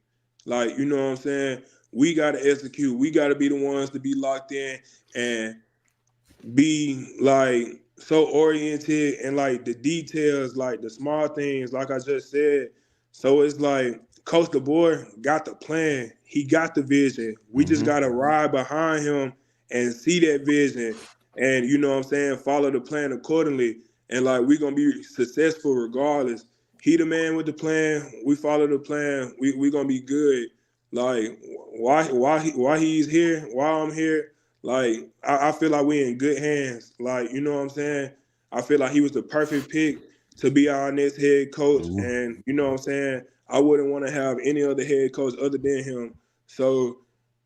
Like, you know what I'm saying? We got to execute. We got to be the ones to be locked in and be, like, so oriented and, like, the details, like, the small things, like I just said. So it's like Coach DeBoer got the plan. He got the vision. We just got to ride behind him and see that vision. And, you know what I'm saying, follow the plan accordingly. And, like, we're going to be successful regardless. He the man with the plan. We follow the plan. We going to be good. Like, why he's here, why I'm here, like, I feel like we're in good hands. Like, you know what I'm saying? I feel like he was the perfect pick to be our next head coach. And, you know what I'm saying, I wouldn't want to have any other head coach other than him. So,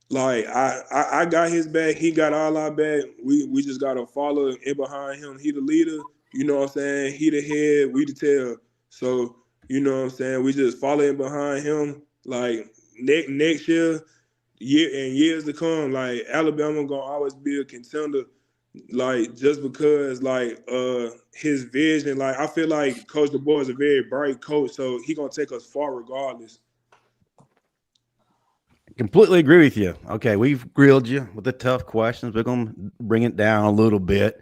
like, I got his back. He got all our back. We just got to follow in behind him. He the leader. You know what I'm saying? He the head. We the tail. So, you know what I'm saying? We just follow in behind him. Like, next year and years to come, like, Alabama going to always be a contender. Like, just because, like, his vision. Like, I feel like Coach DeBoer is a very bright coach, so he going to take us far regardless. Completely agree with you. Okay, we've grilled you with the tough questions. We're going to bring it down a little bit.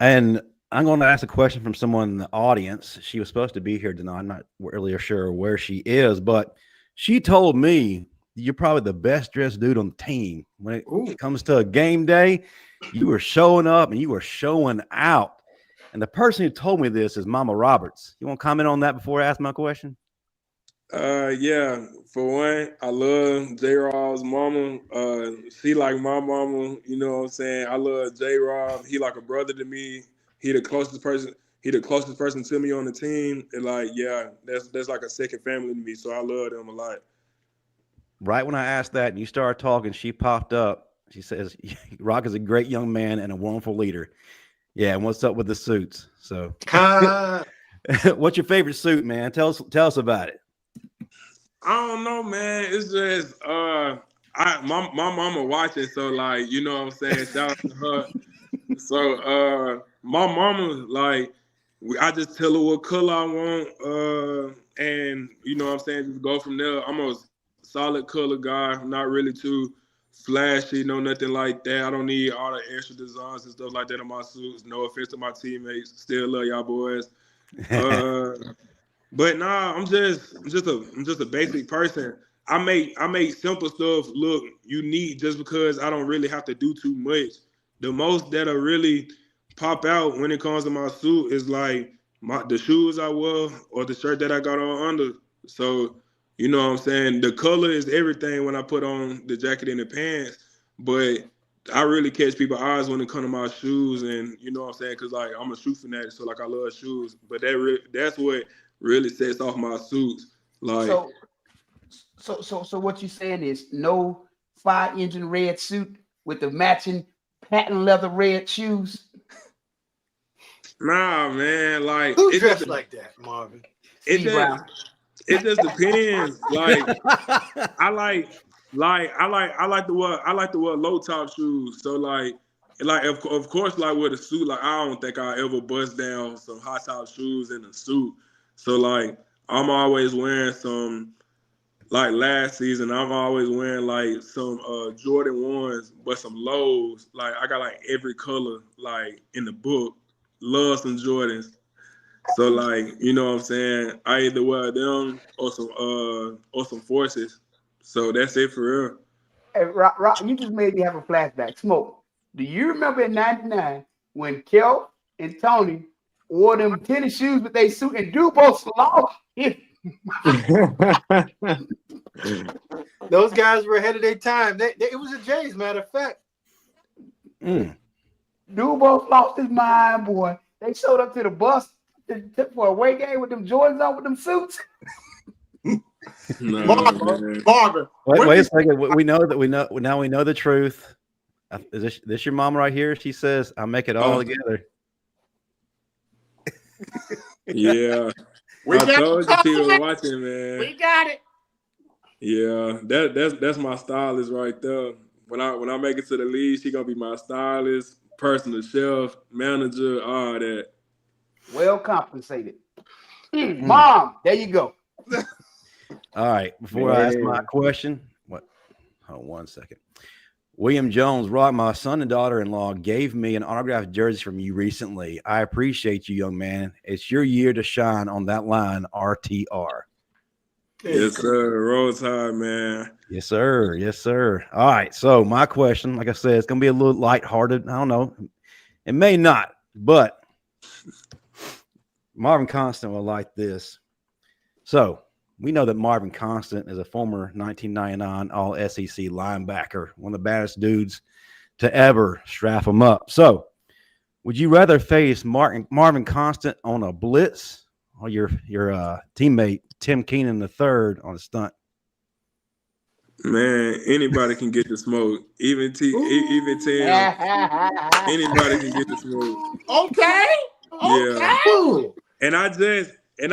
And I'm going to ask a question from someone in the audience. She was supposed to be here tonight. I'm not really sure where she is, but she told me you're probably the best dressed dude on the team. When it comes to a game day, you were showing up and you were showing out. And the person who told me this is Mama Roberts. You want to comment on that before I ask my question? Yeah, for one, I love J-Rob's mama. She like my mama, you know what I'm saying? I love J-Rob. He like a brother to me. He the closest person to me on the team. And, like, yeah, that's like a second family to me. So I love them a lot. Right when I asked that and you started talking, she popped up. She says, Roq is a great young man and a wonderful leader. Yeah, and what's up with the suits? So what's your favorite suit, man? Tell us about it. I don't know, man. It's just my mama watching, so, like, you know what I'm saying? Shout out to her. So my mama, like, I just tell her what color I want, and, you know what I'm saying, just go from there. I'm a solid color guy. I'm not really too flashy, nothing like that. I don't need all the extra designs and stuff like that on my suits. No offense to my teammates. Still love y'all boys. But nah, I'm just a basic person. I make simple stuff look unique just because I don't really have to do too much. The most that'll really pop out when it comes to my suit is, like, the shoes I wear or the shirt that I got on under. So, you know what I'm saying? The color is everything when I put on the jacket and the pants, but I really catch people's eyes when it comes to my shoes, and, you know what I'm saying? Because, like, I'm a shoe fanatic, so, like, I love shoes. But that's what really sets off my suits. Like, so what you're saying is no fire engine red suit with the matching patent leather red shoes? Nah, man. Like, who dressed like that, Marvin? It just depends. Like, I like to wear low top shoes. So, like of course, like, with a suit, like, I don't think I ever bust down some high top shoes in a suit. So, like, I'm always wearing some, like, last season, I'm always wearing, like, some Jordan 1s, but some lows. Like, I got, like, every color, like, in the book. Love some Jordans. So like, you know what I'm saying? I either wear them or some forces. So that's it for real. Hey, Rock, you just made me have a flashback. Smoke. Do you remember in '99 when Kel and Tony wore them tennis shoes with they suit and Drew both lost? Those guys were ahead of their time. It was a Jays, matter of fact. Dubois lost his mind, boy. They showed up to the bus for a away game with them Jordans on with them suits. Marvin. Wait a second. We know the truth. Is this your mom right here? She says, "I'll make it all together." Yeah. I told you she was watching, man. We got it. Yeah, that's my stylist right there. When I make it to the league, she gonna be my stylist, personal chef, manager, all that. Well compensated. Mom, there you go. All right. Before I ask my question, hold on 1 second. William Jones, Roq, my son and daughter-in-law gave me an autographed jersey from you recently. I appreciate you, young man. It's your year to shine on that line, RTR. Yes, sir. Roll Tide, man. Yes, sir. Yes, sir. All right. So my question, like I said, it's going to be a little lighthearted. I don't know. It may not, but Marvin Constant will like this. So we know that Marvin Constant is a former 1999 All-SEC linebacker, one of the baddest dudes to ever strap him up. So would you rather face Marvin Constant on a blitz or your teammate Tim Keenan III on a stunt? Man, anybody can get the smoke. Even Tim. Anybody can get the smoke. Okay. Yeah. And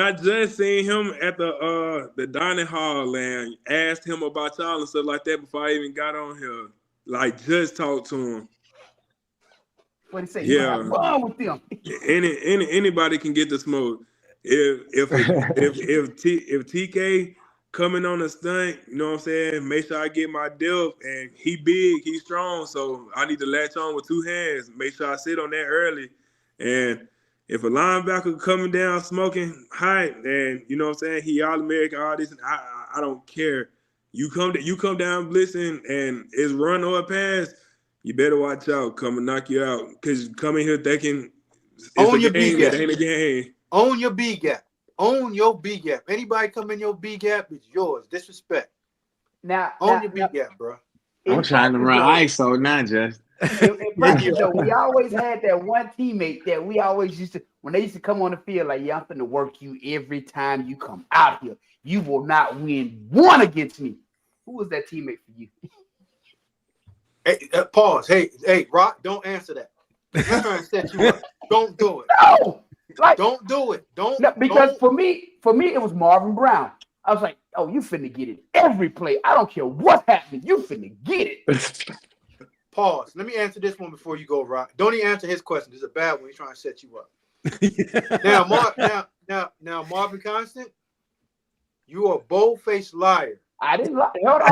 I just seen him at the dining hall and asked him about y'all and stuff like that before I even got on here. Like, just talked to him. What he say? Yeah. Fun with them. Anybody can get the smoke. If TK coming on a stunt, you know what I'm saying? Make sure I get my depth, and he big, he strong, so I need to latch on with two hands. Make sure I sit on that early. And if a linebacker coming down smoking hot, and you know what I'm saying, he All-American, all this, and I don't care. You come down blitzing, and it's run or a pass, you better watch out. Come and knock you out, because coming here thinking Own your game, B gap. it ain't a game. Own your B gap. Own your B gap. Anybody come in your B gap, it's yours. Disrespect. Now, Own your B gap, bro. I'm trying to run ISO, not just. In practice, though, we always had that one teammate that we always used to, when they used to come on the field, like, yeah, I'm finna work you every time you come out here. You will not win one against me. Who was that teammate for you? Hey, pause. Hey, Roq, don't answer that. I'm trying to set you up. Don't do it. No, like, don't do it. Don't. No, because don't. for me, it was Marvin Brown. I was like, oh, you finna get it every play. I don't care what's happening. You finna get it. Pause. Let me answer this one before you go, Roq. Don't even answer his question. It's a bad one. He's trying to set you up. Now, Marvin Constant, you are a bold-faced liar. I didn't lie. Hold on.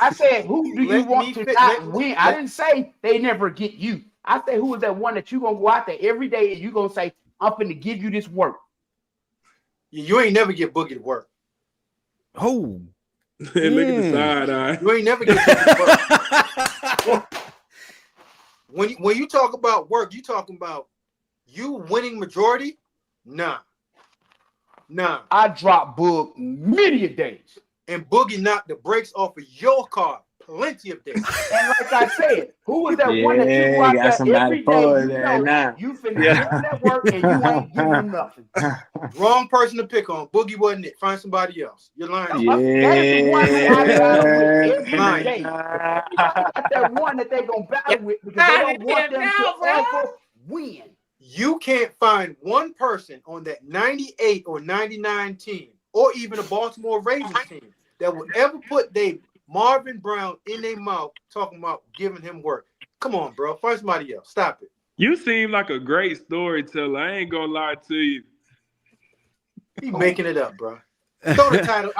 I said, who do you want to not win? I didn't say they never get you. I said, who is that one that you gonna go out there every day and you gonna say, I'm finna give you this work? You ain't never get Boogie to work. Oh, Look at the side eye. You ain't never get Boogie to work. When you talk about work, you talking about you winning majority? Nah. I dropped Boog many a days. And Boogie knocked the brakes off of your car plenty of days. And like I said, who was that one that you watch that every day? You finna give him that work and you ain't giving him nothing. Wrong person to pick on. Boogie wasn't it. Find somebody else. You're lying. That is the one who I battle with every day. That one that they gonna battle with because they don't want them to ever win. You can't find one person on that 98 or 99 team, or even a Baltimore Ravens team, that would ever put Marvin Brown in their mouth talking about giving him work. Come on, bro. Find somebody else. Stop it. You seem like a great storyteller. I ain't gonna lie to you. He making it up, bro. Throw the title.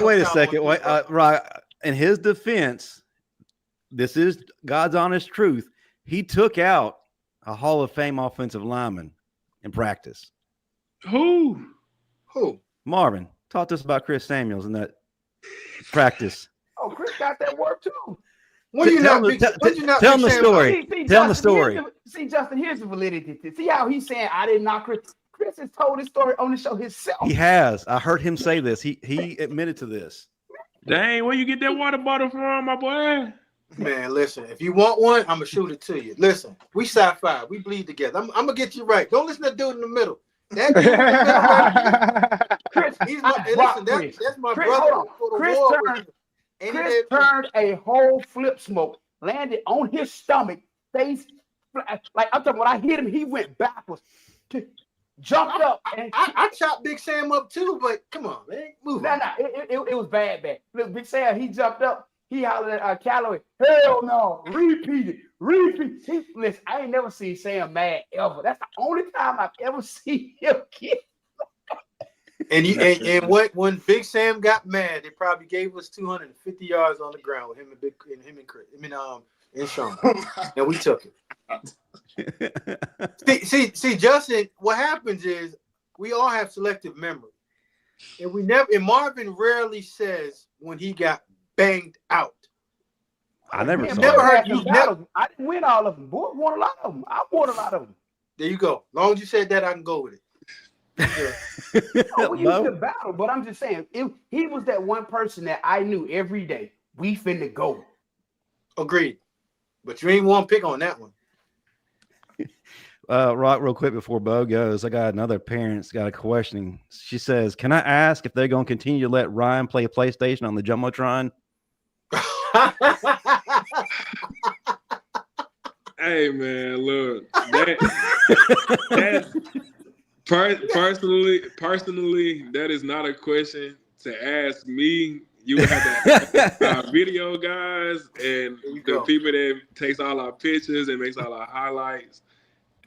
Wait a second. Right. In his defense, this is God's honest truth. He took out a Hall of Fame offensive lineman in practice. Who? Marvin, talk to us about Chris Samuels and that practice. Oh, Chris got that work too. When you Tell not him big, the story. Tell him the story. See, Justin, here's the validity. See how he's saying I didn't knock Chris. Chris has told his story on the show himself. He has. I heard him say this. He admitted to this. Dang, where you get that water bottle from, my boy? Man, listen, if you want one, I'm gonna shoot it to you. Listen, we sci-fi, we bleed together. I'm gonna get you right. Don't listen to that dude in the middle. That dude in the middle right Chris, he's my listen, that's my Chris, brother. Chris turned a whole flip smoke, landed on his stomach, face like I'm talking. When I hit him, he went backwards, jumped up. And I chopped Big Sam up too, but come on, man, move on. It was bad. Look, Big Sam, he jumped up. He hollered at Callaway, hell no, repeat it. Listen, I ain't never seen Sam mad ever. That's the only time I've ever seen him get. And when Big Sam got mad, they probably gave us 250 yards on the ground with him and Chris. And Sean. And we took it. See, Justin, what happens is we all have selective memory. And Marvin rarely says when he got banged out. I never heard you. I didn't win all of them. Boy, won a lot of them. I won a lot of them. There you go. As long as you said that, I can go with it. We used to battle, but I'm just saying, he was that one person that I knew every day. We finna go. Agreed. But you ain't want to pick on that one. Roq, real quick before Bo goes, I got another parent's got a question. She says, "Can I ask if they're going to continue to let Ryan play PlayStation on the Jumbotron?" Hey man, look, personally, that is not a question to ask me. You would have to ask our video guys and the people that takes all our pictures and makes all our highlights.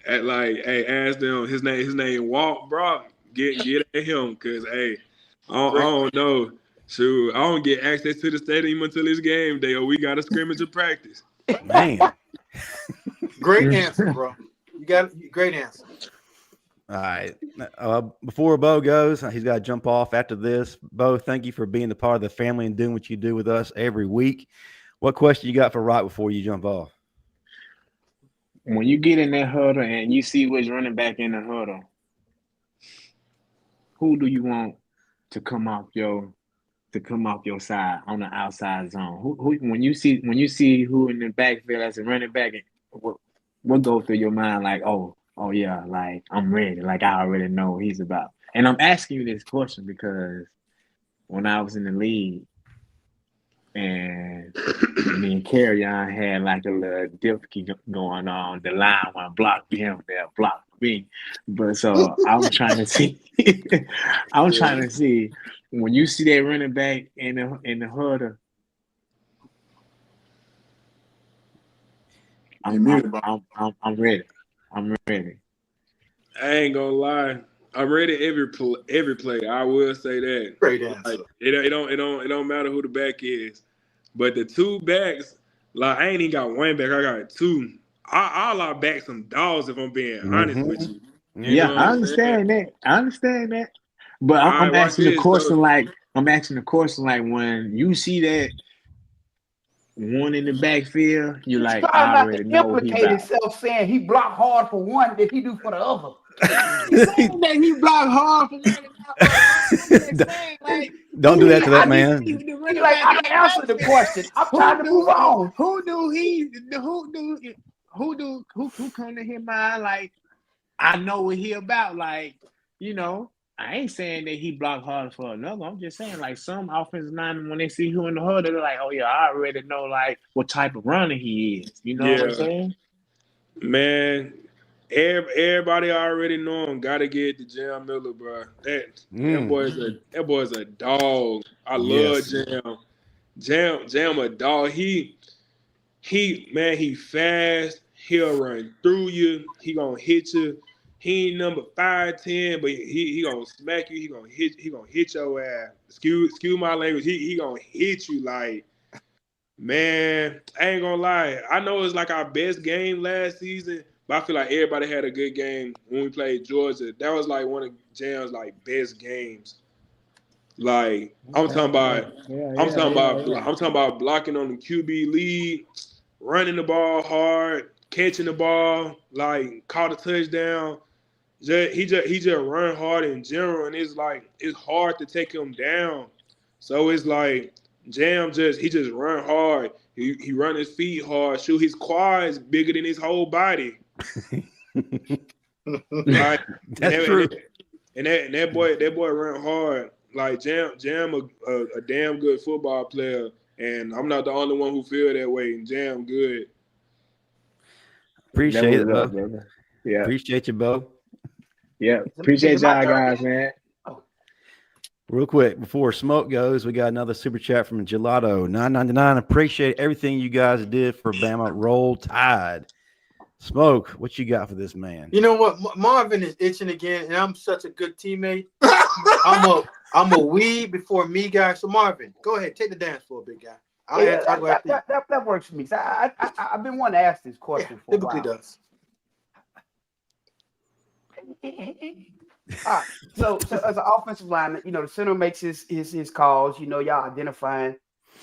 Hey, ask them. His name Walt, bro. Get at him, cause hey, I don't know. Shoot, I don't get access to the stadium until this game day, or we got a scrimmage of practice. Man, great answer, bro. You got great answer. All right. Before Bo goes, he's got to jump off after this. Bo, thank you for being a part of the family and doing what you do with us every week. What question you got for Roq before you jump off? When you get in that huddle and you see which running back in the huddle, who do you want to come off your side on the outside zone? Who when you see who in the backfield as a running back, what goes through your mind like, oh yeah, like I'm ready, like I already know what he's about. And I'm asking you this question because when I was in the league and me and Carrion had like a little difficulty going on, the line one blocked him, there blocked me. But so I'm trying to see when you see that running back in the huddle, I'm ready. I'm ready. I ain't gonna lie. I'm ready every play. I will say that. Great answer. Like, it don't matter who the back is, but the two backs, like I ain't even got one back. I got two. All our backs some dogs. If I'm being honest with you. Yeah, I understand that. But I'm asking the question like when you see that one in the backfield, you like I already know he implicate himself saying he blocked hard for one that he do for the other. He's saying that he blocked hard for one. Don't do that to that man. I can answer the question. I'm trying to move on. Who come to his mind like I know what he about? Like, you know, I ain't saying that he blocked hard for another. I'm just saying, like, some offensive linemen, when they see who in the huddle, they're like, oh, yeah, I already know, like, what type of runner he is. You know what I'm saying? Man, everybody already know him. Got to get to Jam Miller, bro. That boy's a dog. I love Jam. Jam a dog. He fast. He'll run through you. He gonna hit you. He ain't number 5'10", but he gonna smack you. He gonna hit your ass. Excuse my language. He gonna hit you like, man. I ain't gonna lie. I know it's like our best game last season, But I feel like everybody had a good game when we played Georgia. That was like one of Jam's like best games. Like I'm talking about blocking on the QB lead, running the ball hard, catching the ball, like caught a touchdown. He just run hard in general, and it's hard to take him down. So it's like Jam he just run hard. He run his feet hard. Shoot, his quads bigger than his whole body. Like, That's true. And that boy run hard. Like Jam a damn good football player, and I'm not the only one who feel that way. And Jam good. Appreciate it, Bo. brother. Yeah. Appreciate you, Bo. Yeah. Appreciate y'all guys, man. Real quick, before Smoke goes, we got another super chat from Gelato, $9.99. Appreciate everything you guys did for Bama. Roll Tide. Smoke, what you got for this man? You know what? Marvin is itching again, and I'm such a good teammate. I'm a we before me guy. So Marvin, go ahead, take the dance floor, big guy. That works for me. So I've been wanting to ask this question for a while. Typically does. All right. So as an offensive lineman, the center makes his calls. Y'all identifying,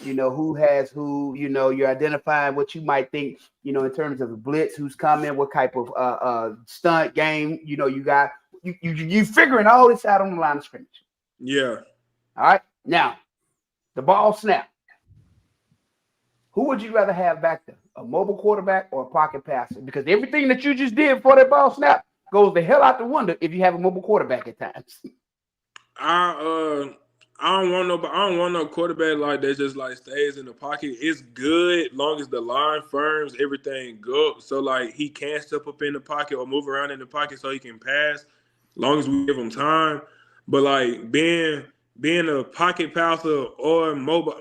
who has who. You're identifying what you might think, in terms of the blitz, who's coming, what type of stunt game, you got. You figuring all this out on the line of scrimmage. Yeah. All right. Now, the ball snap. Who would you rather have back there, a mobile quarterback or a pocket passer? Because everything that you just did for that ball snap goes the hell out the window if you have a mobile quarterback at times. I don't want no quarterback like that just like stays in the pocket. It's good long as the line firms everything good. So like he can step up in the pocket or move around in the pocket so he can pass, long as we give him time. But like being a pocket passer or mobile,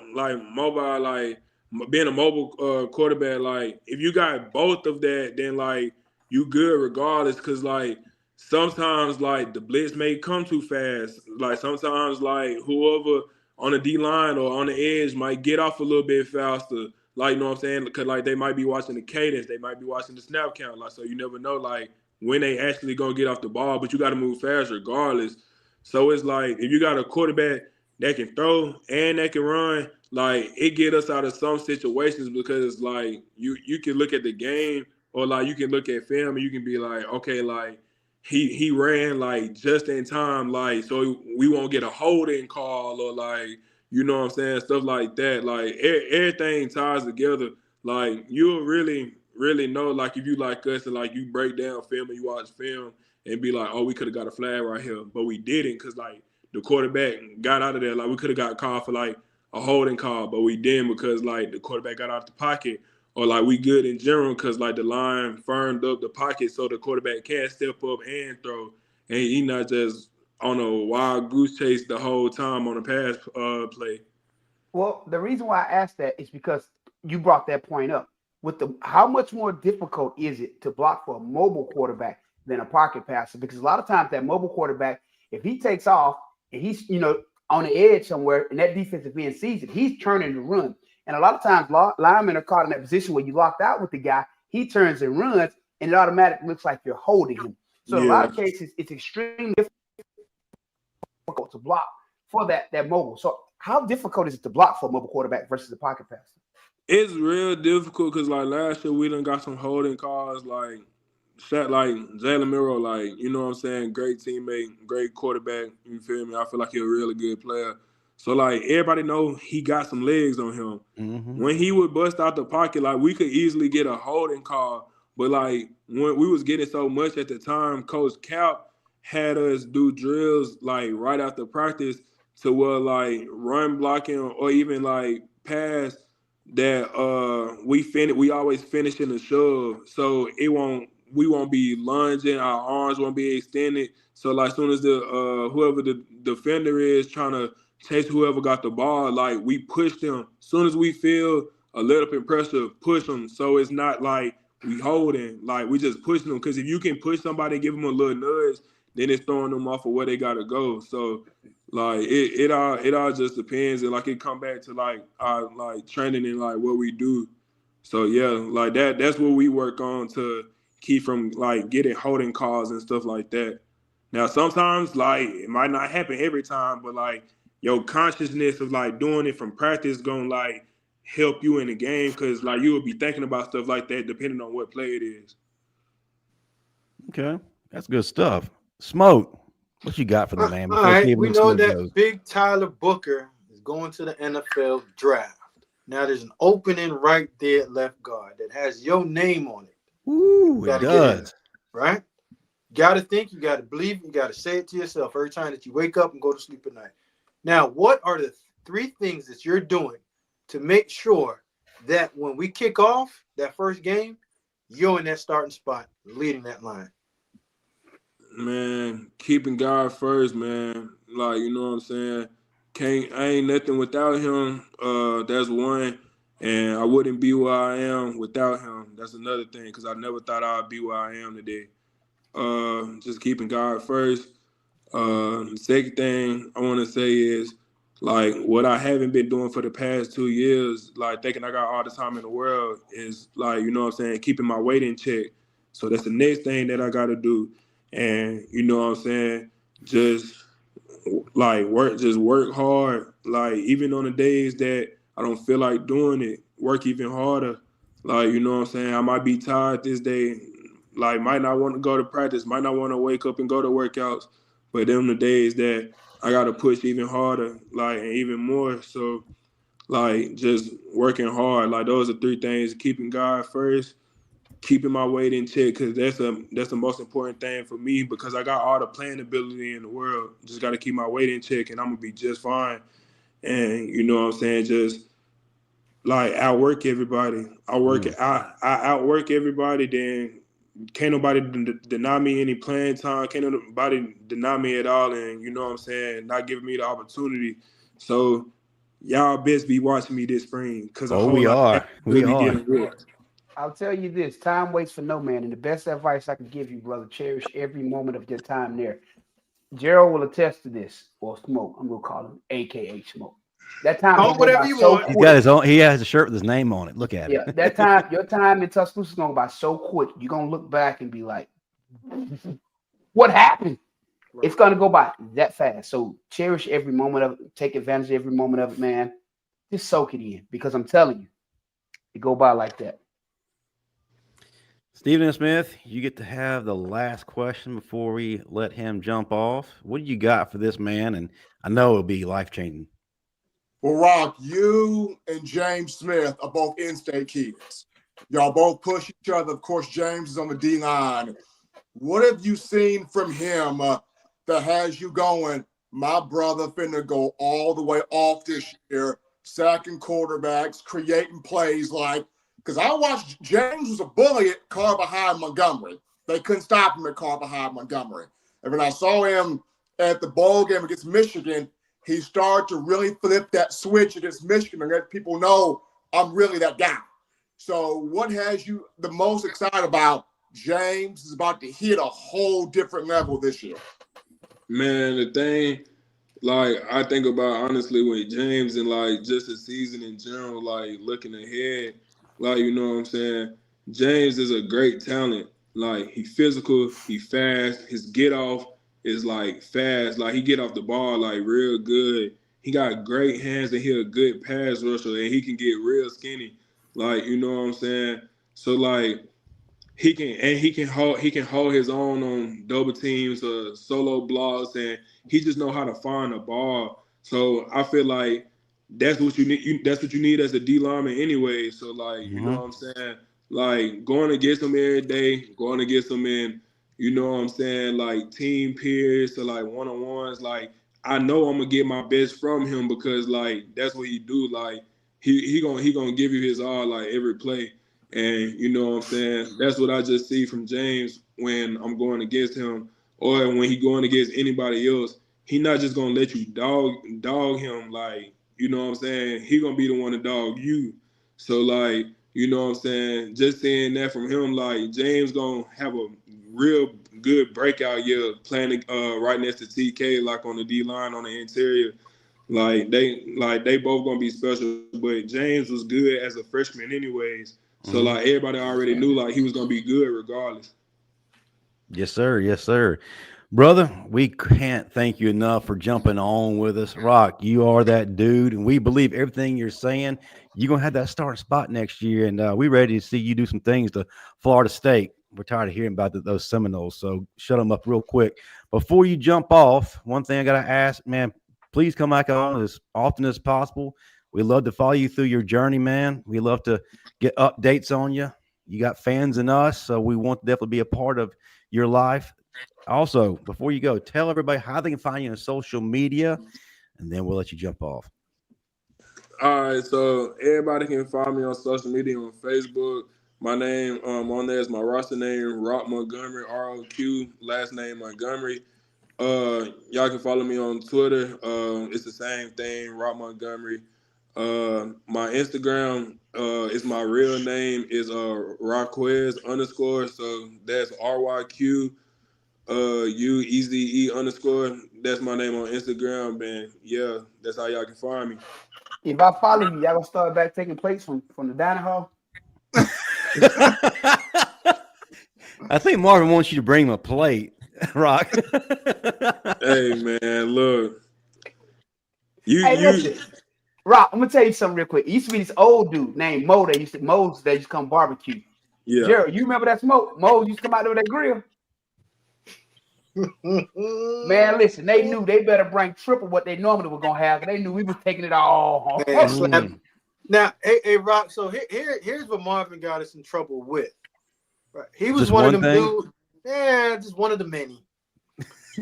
being a mobile quarterback, like if you got both of that, then like you good regardless. Cause like sometimes like the blitz may come too fast. Like sometimes like whoever on the D line or on the edge might get off a little bit faster. Like, you know what I'm saying? Because like they might be watching the cadence, they might be watching the snap count. Like, so you never know like when they actually gonna get off the ball, but you got to move fast regardless. So it's like if you got a quarterback that can throw and that can run, like it get us out of some situations because like you can look at the game or like you can look at film and you can be like, okay, like he ran like just in time, like so we won't get a holding call or like, you know what I'm saying, stuff like that. Like everything ties together. Like you'll really know like if you like us and like you break down film and you watch film and be like, oh, we could have got a flag right here, but we didn't because like the quarterback got out of there. Like we could have got called for like a holding call, but we didn't because like the quarterback got out the pocket, or like we good in general because like the line firmed up the pocket so the quarterback can step up and throw, and he not just on a wild goose chase the whole time on a pass play. Well, the reason why I asked that is because you brought that point up. With how much more difficult is it to block for a mobile quarterback than a pocket passer? Because a lot of times that mobile quarterback, if he takes off and he's on the edge somewhere and that defense is being seasoned, he's turning to run. And a lot of times linemen are caught in that position where you locked out with the guy, he turns and runs, and it automatically looks like you're holding him. So in a lot of cases, it's extremely difficult to block for that mobile. So how difficult is it to block for a mobile quarterback versus a pocket passer? It's real difficult because like last year we done got some holding calls like Jalen Miro, like, you know what I'm saying, great teammate, great quarterback, you feel me? I feel like he's a really good player. So like everybody know he got some legs on him. Mm-hmm. When he would bust out the pocket, like we could easily get a holding call, but like when we was getting so much at the time, Coach Cap had us do drills like right after practice to where like run blocking or even like pass that we always finish in a shove, so we won't be lunging, our arms won't be extended. So like as soon as the whoever the defender is trying to chase whoever got the ball, like we push them. As soon as we feel a little bit pressure, push them. So it's not like we holding, like we just pushing them. Because if you can push somebody, give them a little nudge, then it's throwing them off of where they gotta go. So like it all just depends, and like it come back to like our like training and like what we do. So yeah, like that's what we work on to keep from like getting holding calls and stuff like that. Now sometimes like it might not happen every time, but like your consciousness of like doing it from practice gonna like help you in the game because like you will be thinking about stuff like that depending on what play it is. Okay, that's good stuff. Smoke, what you got for the man? All right, we know that Big Tyler Booker is going to the NFL draft. Now there's an opening right there at left guard that has your name on it. Ooh, it does. Right? You got to think, you got to believe, you got to say it to yourself every time that you wake up and go to sleep at night. Now, what are the 3 things that you're doing to make sure that when we kick off that first game, you're in that starting spot, leading that line? Man, keeping God first, man. Like, you know what I'm saying? I ain't nothing without him. That's one. And I wouldn't be where I am without him. That's another thing, because I never thought I'd be where I am today. Just keeping God first. The second thing I want to say is, like, what I haven't been doing for the past 2 years, like, thinking I got all the time in the world, is, like, you know what I'm saying, keeping my weight in check. So that's the next thing that I got to do. And, you know what I'm saying, just, like, work hard. Like, even on the days that I don't feel like doing it, work even harder. Like, you know what I'm saying, I might be tired this day, like, might not want to go to practice, might not want to wake up and go to workouts, but them the days that I got to push even harder, like, and even more. So, like, just working hard. Like, those are 3 things: keeping God first, keeping my weight in check, because that's the most important thing for me, because I got all the playing ability in the world. Just got to keep my weight in check, and I'm going to be just fine. And, you know what I'm saying, just, like, outwork everybody. I outwork everybody, then can't nobody deny me any playing time. Can't nobody deny me at all. And, you know what I'm saying, not giving me the opportunity. So y'all best be watching me this spring, because we are. I'll tell you this: time waits for no man, and the best advice I can give you, brother, cherish every moment of your time there. Gerald will attest to this, or Smoke. I'm gonna call him AKA Smoke. That time, whatever you want. He's got his own. He has a shirt with his name on it. Look at it. Yeah, that time, your time in Tuscaloosa is going to go by so quick. You're going to look back and be like, what happened? Right. It's going to go by that fast. So cherish every moment of it. Take advantage of every moment of it, man. Just soak it in, because I'm telling you, it go by like that. Stephen Smith, you get to have the last question before we let him jump off. What do you got for this man? And I know it'll be life-changing. Well, Roq, you and James Smith are both in-state kids. Y'all both push each other. Of course, James is on the D-line. What have you seen from him that has you going, my brother finna go all the way off this year, sacking quarterbacks, creating plays like, because I watched James was a bully at Carver High, Montgomery. They couldn't stop him at Carver High, Montgomery. And when I saw him at the bowl game against Michigan, he started to really flip that switch against Michigan and let people know I'm really that guy. So what has you the most excited about? James is about to hit a whole different level this year. Man, the thing, like, I think about honestly with James and, like, just the season in general, like, looking ahead, like, you know what I'm saying, James is a great talent. Like, he physical, he fast, his get off is, like, fast. Like, he get off the ball, like, real good. He got great hands, and he a good pass rusher, and he can get real skinny. Like, you know what I'm saying? So, like, he can hold his own on double teams or solo blocks, and he just know how to find a ball. So I feel like that's what you need. That's what you need as a D lineman anyway. So, like, you know what I'm saying? Like, going against him every day, going against him in, you know what I'm saying, like, team peers or, like, one-on-ones, like, I know I'm gonna get my best from him, because, like, that's what he do. Like, he gonna give you his all, like, every play. And, you know what I'm saying, that's what I just see from James when I'm going against him, or when he going against anybody else. He not just gonna let you dog him, like, you know what I'm saying, he gonna be the one to dog you. So, like, you know what I'm saying, just seeing that from him, like, James gonna have a real good breakout year playing right next to TK, like, on the D-line, on the interior. Like, they both gonna be special, but James was good as a freshman anyways. So like everybody already knew like he was gonna be good regardless. Yes, sir. Yes, sir. Brother, we can't thank you enough for jumping on with us. Roq, you are that dude, and we believe everything you're saying. You're going to have that starting spot next year, and we're ready to see you do some things to Florida State. We're tired of hearing about those Seminoles, so shut them up real quick. Before you jump off, one thing I got to ask, man, please come back on as often as possible. We love to follow you through your journey, man. We love to get updates on you. You got fans in us, so we want to definitely be a part of your life. Also, before you go, tell everybody how they can find you on social media, and then we'll let you jump off. All right, so everybody can find me on social media on Facebook. My name on there is my roster name, Roq Montgomery, ROQ, last name Montgomery. Y'all can follow me on Twitter. It's the same thing, Roq Montgomery. My Instagram is my real name is Raquez _. So that's RYQ UEZE_. That's my name on Instagram, and yeah, that's how y'all can find me. If I follow you, y'all gonna start back taking plates from the dining hall. I think Marvin wants you to bring him a plate, Roq. Hey man, look. Listen, Roq, I'm gonna tell you something real quick. It used to be this old dude named Mo that used to come barbecue. Yeah. Gerald, you remember that smoke? Mo used to come out over that grill. Man, listen, they knew they better bring triple what they normally were gonna have. They knew we was taking it all. Now, hey, Roq. So here's what Marvin got us in trouble with. Right, he was just one of them thing? dudes. Yeah, just one of the many.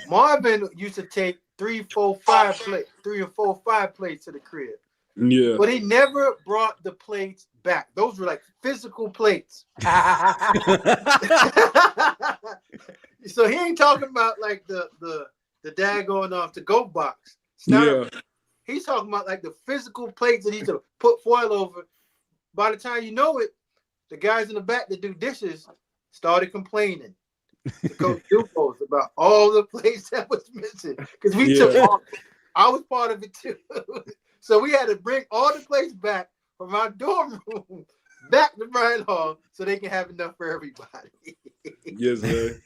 Marvin used to take 3 or 4 plates to the crib. Yeah. But he never brought the plates back. Those were like physical plates. So he ain't talking about like the daggone to-go box. Yeah. He's talking about like the physical plates that he to put foil over. By the time you know it, the guys in the back that do dishes started complaining to Coach Dupos about all the plates that was missing. Because we took I was part of it too. So we had to bring all the plates back from our dorm room back to Bryan Hall so they can have enough for everybody. Yes, man.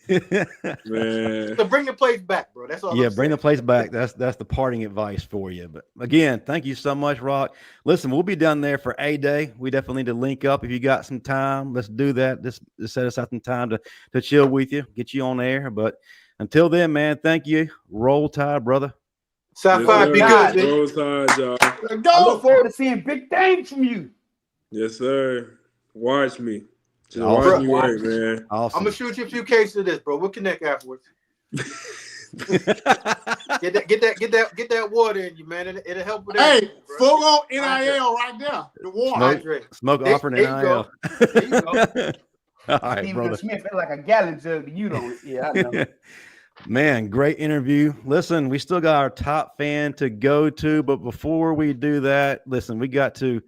Man. So bring the plates back, bro. That's all. Yeah, bring the plates back. That's the parting advice for you. But again, thank you so much, Roq. Listen, we'll be down there for A-Day. We definitely need to link up. If you got some time, let's do that. Just set us out some time to chill with you, get you on air. But until then, man, thank you. Roll Tide, brother. Sci-fi, be good, man. Roll Tide, y'all. Let's go. I look forward to seeing big things from you. Yes, sir. Watch me. Just Awesome. watch me work, man. Awesome. I'm gonna shoot you a few cases of this, bro. We'll connect afterwards. Get that water in you, man. It'll help with that. Hey, full on NIL right there. The water. Smoke offering NIL. There you go. All right, Stephen brother. Smith felt like a gallon jug to you, don't it? Yeah, I know. Man, great interview. Listen, we still got our top fan to go to, but before we do that, listen, we got to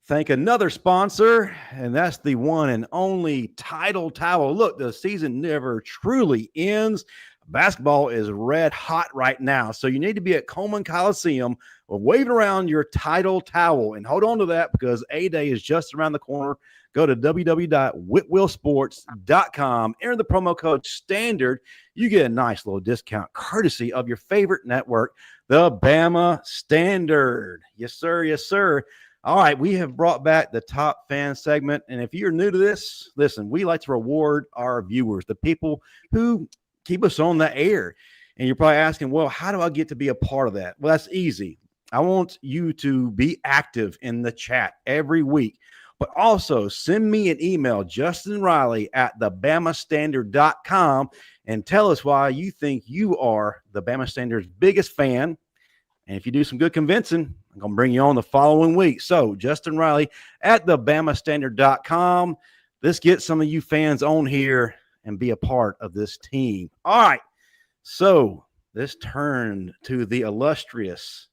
thank another sponsor, and that's the one and only Title Towel. Look, the season never truly ends. Basketball is red hot right now, so you need to be at Coleman Coliseum waving around your Title Towel, and hold on to that because A-Day is just around the corner. Go to www.whitwillsports.com. Enter the promo code STANDARD. You get a nice little discount courtesy of your favorite network, the Bama Standard. Yes, sir. Yes, sir. All right, we have brought back the top fan segment. And if you're new to this, listen, we like to reward our viewers, the people who keep us on the air. And you're probably asking, well, how do I get to be a part of that? Well, that's easy. I want you to be active in the chat every week. But also send me an email, Justin Riley at thebamastandard.com, and tell us why you think you are the Bama Standard's biggest fan. And if you do some good convincing, I'm going to bring you on the following week. So Justin Riley at thebamastandard.com. Let's get some of you fans on here and be a part of this team. All right. So this turned to the illustrious,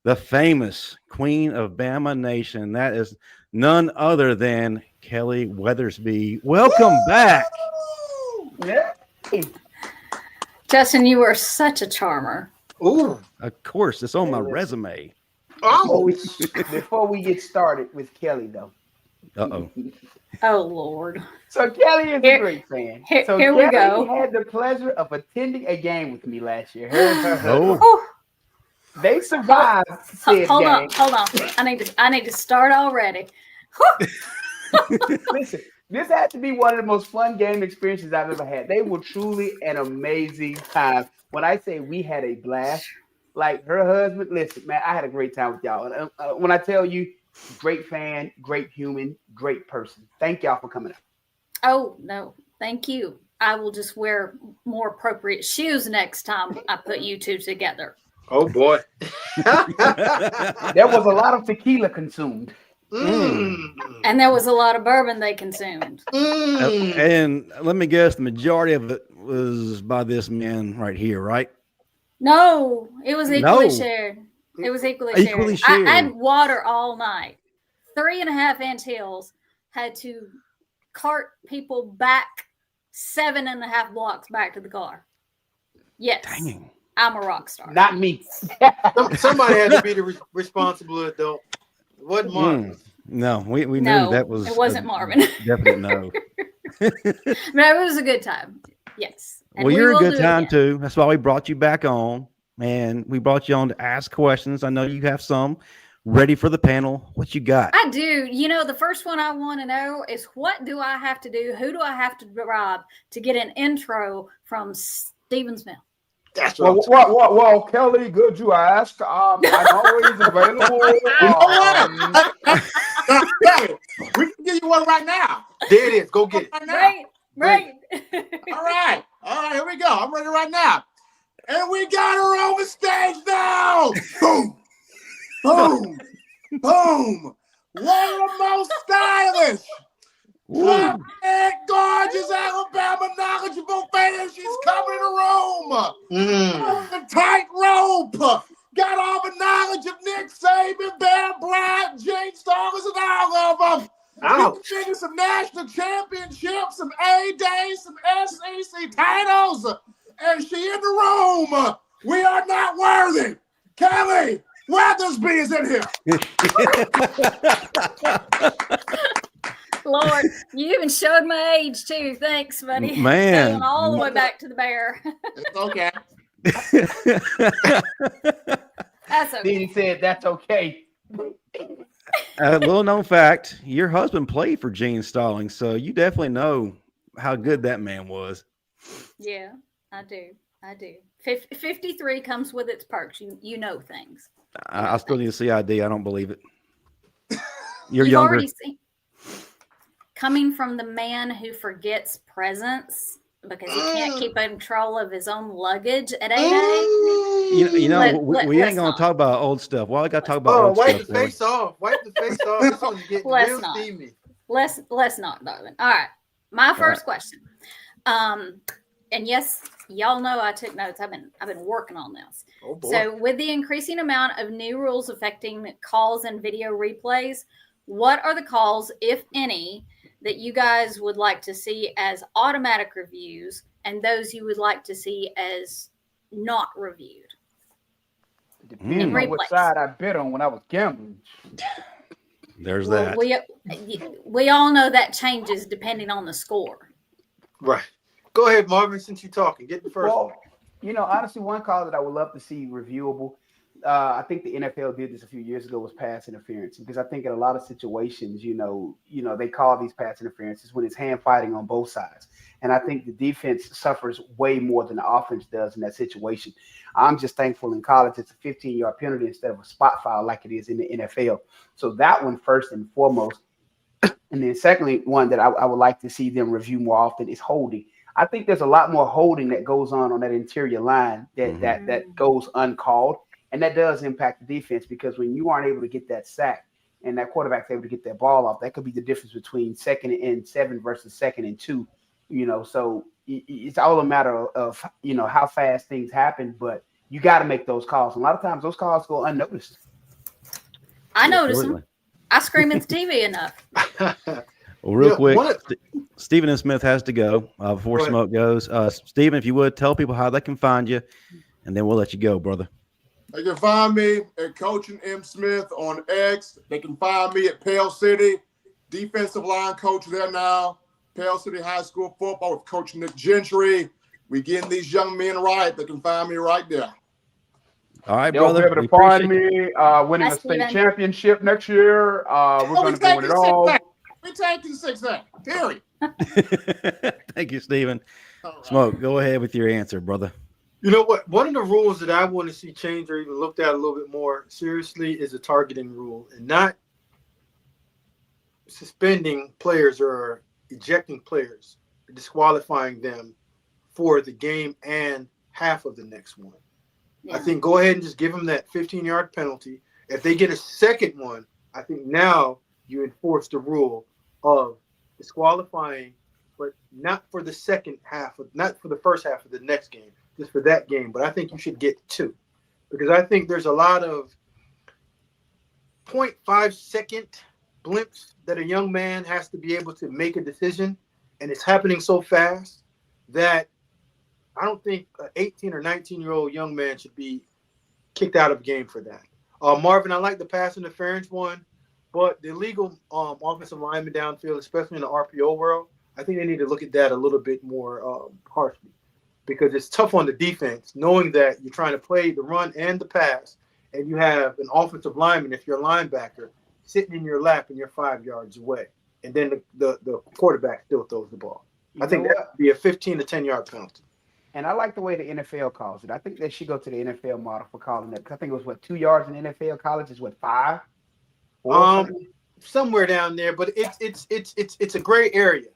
the famous Queen of Bama Nation. That is none other than Kelly Weathersby. Welcome back. Yeah. Justin, you are such a charmer. Ooh. Of course, it's on my resume. Before we get started with Kelly, though, Uh-oh. Oh, Lord. So Kelly is a great fan. So Here Kelly we go. had the pleasure of attending a game with me last year. Her and her husband. Oh. They survived said Hold game. on. I need to start already. Listen, this had to be one of the most fun game experiences I've ever had. They were truly an amazing time. When I say we had a blast, like her husband, listen, man, I had a great time with y'all. When I tell you, great fan, great human, great person. Thank y'all for coming out. Oh, no. Thank you. I will just wear more appropriate shoes next time I put you two together. Oh, boy. There was a lot of tequila consumed. And there was a lot of bourbon they consumed. And let me guess, the majority of it was by this man right here, right? No, it was equally shared. It was equally shared. I had water all night. 3.5-inch heels. Had to cart people back 7.5 blocks back to the car. Yes. Dang. I'm a rock star. Not me. Somebody had to be the responsible adult. It wasn't Marvin. No, we knew that was. It wasn't Marvin. Definitely no. No, it was a good time. Yes. And well, you're a good time again. too. That's why we brought you back on, and we brought you on to ask questions. I know you have some ready for the panel. What you got? I do. You know, the first one I want to know is what do I have to do? Who do I have to bribe to get an intro from Stephen Smith? That's well, Kelly, good you ask. I'm always available. Kelly, we can give you one right now. There it is. Go get it. Right. All right, here we go. I'm ready right now. And we got her on the stage now. Boom, boom, boom. One of the most stylish, gorgeous Alabama knowledgeable fans. She's coming in the room. The tight rope. Got all the knowledge of Nick Saban, Bear Bryant, Gene Stallings, and all of them. She's getting some national championships, some A-Days, some SEC titles. And she in the room. We are not worthy. Kelly Weathersby is in here. Lord, you even showed my age too. Thanks, buddy. Man. Going all the way back to the bear. It's okay. That's okay. Then he said, that's okay. A little known fact, your husband played for Gene Stallings, so you definitely know how good that man was. Yeah, I do. 53 comes with its perks. You know things. I still need to see ID. I don't believe it. You've younger. Already seen, coming from the man who forgets presents because he can't keep control of his own luggage at 8 a.m. We ain't going to talk about old stuff. Well, I got to talk about old wipe stuff. The face off. Wipe the face off. This one's getting real steamy. Let's not, darling. All right. My first question. And yes, y'all know I took notes. I've been working on this. Oh boy. So with the increasing amount of new rules affecting calls and video replays, what are the calls, if any, that you guys would like to see as automatic reviews and those you would like to see as not reviewed? Depending on what side I bet on when I was gambling. There's that. We all know that changes depending on the score. Right. Go ahead, Marvin, since you're talking. Get the first one. Honestly, one call that I would love to see reviewable, I think the NFL did this a few years ago, was pass interference. Because I think in a lot of situations, they call these pass interferences when it's hand fighting on both sides. And I think the defense suffers way more than the offense does in that situation. I'm just thankful in college it's a 15-yard penalty instead of a spot foul like it is in the NFL. So that one first and foremost. And then secondly, one that I would like to see them review more often is holding. I think there's a lot more holding that goes on that interior line that goes uncalled. And that does impact the defense because when you aren't able to get that sack and that quarterback's able to get that ball off, that could be the difference between 2nd and 7 versus 2nd and 2. So it's all a matter of how fast things happen, but you got to make those calls. And a lot of times those calls go unnoticed. I notice them. I scream at the TV enough. Well, real quick, Stephen and Smith has to go before Smoke goes. Stephen, if you would, tell people how they can find you, and then we'll let you go, brother. They can find me at Coaching M. Smith on X. They can find me at Pale City defensive line coach there now, Pell City High School football with Coach Nick Gentry. We getting these young men right. They can find me right there. All right, They'll brother. be able to find me winning a state championship next year. We're going to go with it all. We take you 6-8. Period. Thank you, Stephen. Right. Smoke, go ahead with your answer, brother. You know what? One of the rules that I want to see changed or even looked at a little bit more seriously is a targeting rule, and not suspending players or ejecting players, disqualifying them for the game and half of the next one. Yeah. I think go ahead and just give them that 15-yard penalty. If they get a second one, I think now you enforce the rule of disqualifying, but not for the second half, not for the first half of the next game, just for that game. But I think you should get 2, because I think there's a lot of 0.5-second blimps that a young man has to be able to make a decision, and it's happening so fast that I don't think an 18 or 19-year-old young man should be kicked out of the game for that. Marvin, I like the pass interference one, but the illegal offensive lineman downfield, especially in the RPO world, I think they need to look at that a little bit more harshly, because it's tough on the defense knowing that you're trying to play the run and the pass, and you have an offensive lineman, if you're a linebacker, sitting in your lap and you're 5 yards away, and then the quarterback still throws the ball. I think that would be a 15 to 10-yard penalty. And I like the way the NFL calls it. I think they should go to the NFL model for calling it. I think it was 2 yards in NFL. College is 5? Somewhere down there, but it's a gray area.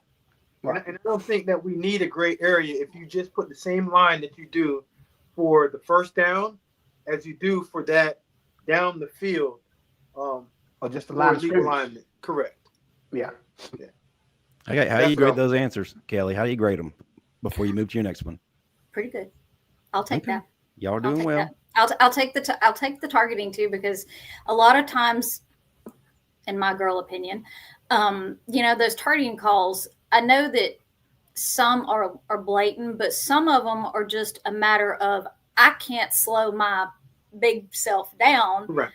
Right. And I don't think that we need a gray area if you just put the same line that you do for the first down as you do for that down the field. Or just the line alignment. Correct. Yeah. Okay, how do you grade those answers, Kelly? How do you grade them before you move to your next one? Pretty good. I'll take that. Y'all are doing well. I'll take the targeting too, because a lot of times, in my girl opinion, those targeting calls, I know that some are blatant, but some of them are just a matter of I can't slow my big self down, right,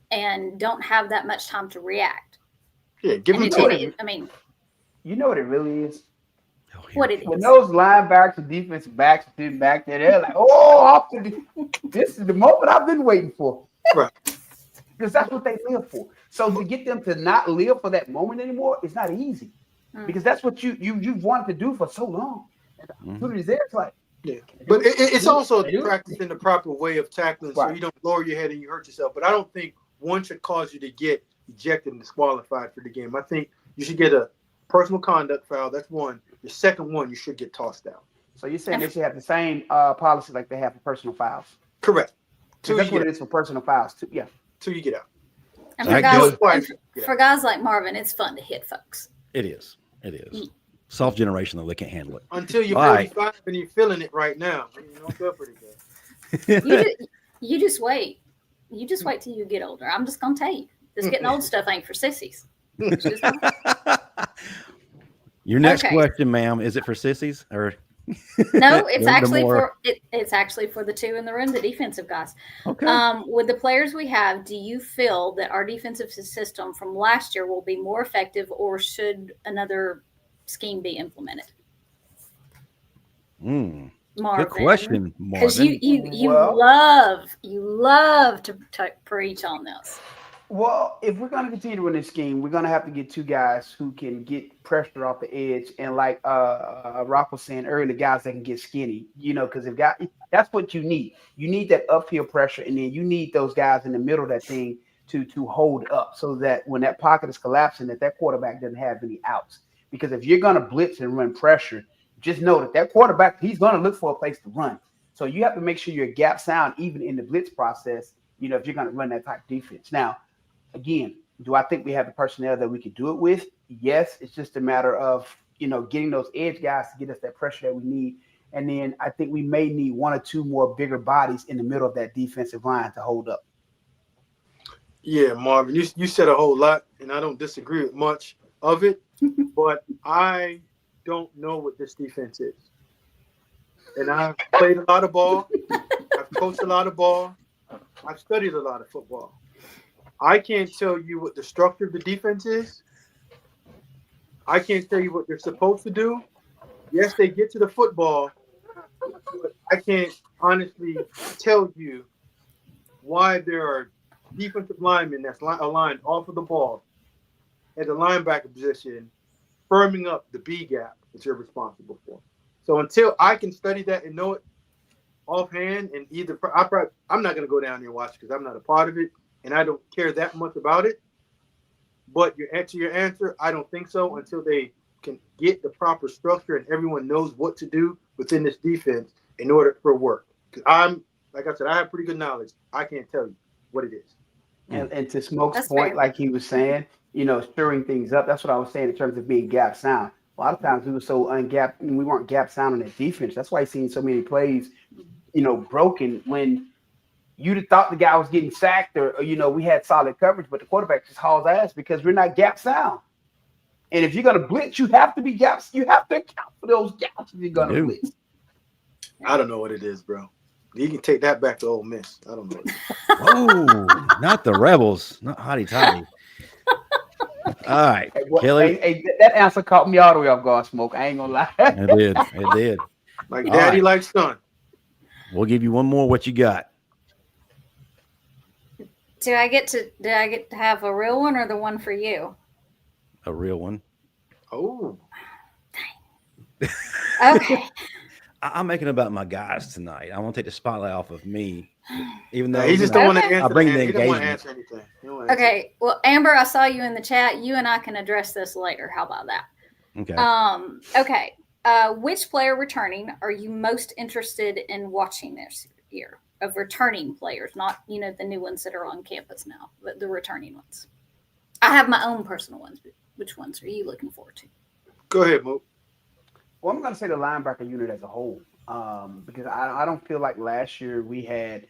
and don't have that much time to react. Yeah, give them you know what it really is? What it is. When those linebackers and defensive backs sitting back there, they're like, "Oh, this is the moment I've been waiting for." Right. Because that's what they live for. So to get them to not live for that moment anymore, it's not easy. Because that's what you've wanted to do for so long. And the opportunity's there. It's like, yeah. But it's also practicing the proper way of tackling, so you don't lower your head and you hurt yourself. But I don't think one should cause you to get ejected and disqualified for the game. I think you should get a personal conduct foul. That's one. The second one, you should get tossed out. So you're saying they should have the same policy like they have for personal fouls? Correct. That's what it is for personal fouls too. Yeah. 2 you get out. And for guys like Marvin, it's fun to hit folks. It is. Soft generation, though, they can't handle it. Until you're 45 and you're feeling it right now. You don't feel pretty good. You just wait. You just wait till you get older. I'm just going to tell you. This getting old stuff ain't for sissies. Your next question, ma'am, is it for sissies or? No, it's actually for the 2 in the room, the defensive guys. Okay. With the players we have, do you feel that our defensive system from last year will be more effective, or should another scheme be implemented? Marvin, good question, Marvin. Because you love to preach on this. Well, if we're going to continue in this scheme, we're going to have to get 2 guys who can get pressure off the edge. And like Roq was saying earlier, the guys that can get skinny, because that's what you need. You need that uphill pressure, and then you need those guys in the middle of that thing to hold up so that when that pocket is collapsing, that quarterback doesn't have any outs. Because if you're going to blitz and run pressure, just know that quarterback, he's going to look for a place to run. So you have to make sure your gap sound even in the blitz process, if you're going to run that type of defense. Now, again, do I think we have the personnel that we could do it with? Yes, it's just a matter of, getting those edge guys to get us that pressure that we need. And then I think we may need 1 or 2 more bigger bodies in the middle of that defensive line to hold up. Yeah, Marvin, you said a whole lot, and I don't disagree with much of it, but I don't know what this defense is. And I've played a lot of ball. I've coached a lot of ball. I've studied a lot of football. I can't tell you what the structure of the defense is, I can't tell you what they're supposed to do. Yes, they get to the football, but I can't honestly tell you why there are defensive linemen that's aligned off of the ball at the linebacker position, firming up the B gap that you're responsible for. So until I can study that and know it offhand, and I'm not going to go down there and watch because I'm not a part of it, and I don't care that much about it. But your answer, I don't think so until they can get the proper structure and everyone knows what to do within this defense in order for work. Because like I said, I have pretty good knowledge. I can't tell you what it is. And to Smoke's point, like he was saying, stirring things up. That's what I was saying in terms of being gap sound. A lot of times we were so ungapped and we weren't gap sound on that defense. That's why you've seen so many plays, broken when you'd have thought the guy was getting sacked or we had solid coverage, but the quarterback just hauls ass because we're not gap sound. And if you're going to blitz, you have to be gaps. You have to account for those gaps if you're going to blitz. I don't know what it is, bro. You can take that back to Ole Miss. I don't know. Whoa, not the Rebels. Not hotty toddy. All right, Kelly. Hey, that answer caught me all the way off guard, Smoke. I ain't going to lie. It did. Like daddy likes son. We'll give you one more. What you got? Did I get to have a real one or the one for you? A real one. Oh. Dang. Okay. I'm making about my guys tonight. I want to take the spotlight off of me, even though he just don't want to answer. I bring the engagement. engagement. Answer anything. Okay. Well, Amber, I saw you in the chat. You and I can address this later. How about that? Okay. Okay. Which player returning are you most interested in watching this year? Of returning players, not the new ones that are on campus now, but the returning ones. I have my own personal ones. But which ones are you looking forward to? Go ahead, Mo. Well, I'm going to say the linebacker unit as a whole, because I don't feel like last year we had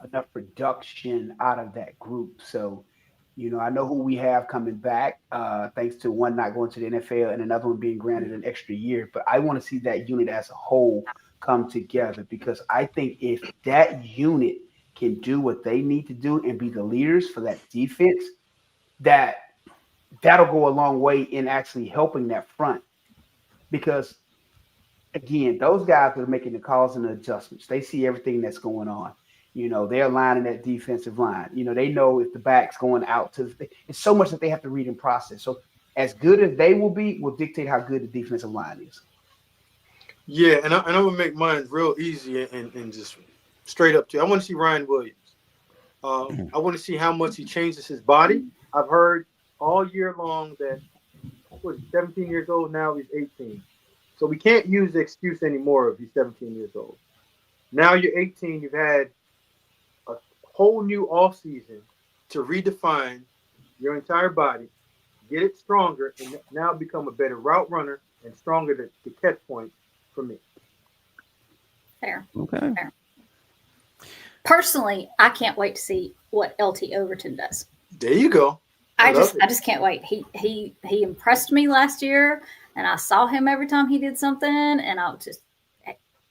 enough production out of that group. So, I know who we have coming back, thanks to one not going to the NFL and another one being granted an extra year. But I want to see that unit as a whole come together, because I think if that unit can do what they need to do and be the leaders for that defense, that'll go a long way in actually helping that front. Because again, those guys are making the calls and the adjustments. They see everything that's going on. They're lining that defensive line. They know if the back's going out to it's so much that they have to read and process. So as good as they will be will dictate how good the defensive line is. Yeah, and I'm gonna make mine real easy and just straight up to you. I want to see Ryan Williams. I want to see how much he changes his body. I've heard all year long that he's 17 years old now. He's 18, so we can't use the excuse anymore of he's 17 years old. Now you're 18. You've had a whole new offseason to redefine your entire body, get it stronger, and now become a better route runner and stronger to catch points. For me. Fair. Okay. Fair. Personally, I can't wait to see what LT Overton does. There you go. I just can't wait. He impressed me last year, and I saw him every time he did something, and I was just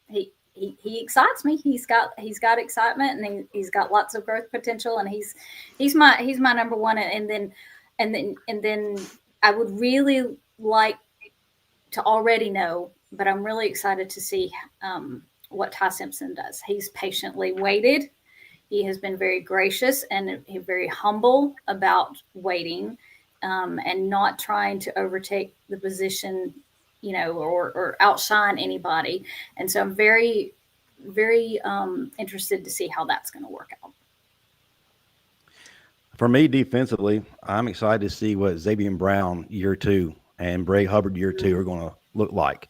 he excites me. He's got excitement, and he's got lots of growth potential, and he's my number one. And then I would really like to already know. But I'm really excited to see what Ty Simpson does. He's patiently waited. He has been very gracious and very humble about waiting and not trying to overtake the position, or outshine anybody. And so I'm very, very interested to see how that's going to work out. For me, defensively, I'm excited to see what Xavier Brown year 2 and Bray Hubbard year 2 are going to look like.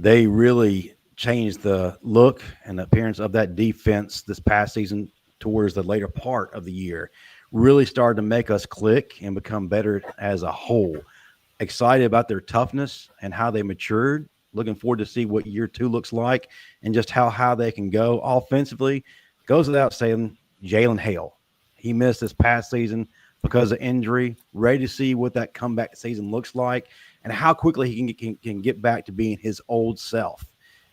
They really changed the look and the appearance of that defense this past season towards the later part of the year. Really started to make us click and become better as a whole. Excited about their toughness and how they matured. Looking forward to see what year 2 looks like and just how high they can go offensively. Goes without saying, Jalen Hale. He missed this past season because of injury. Ready to see what that comeback season looks like and how quickly he can get back to being his old self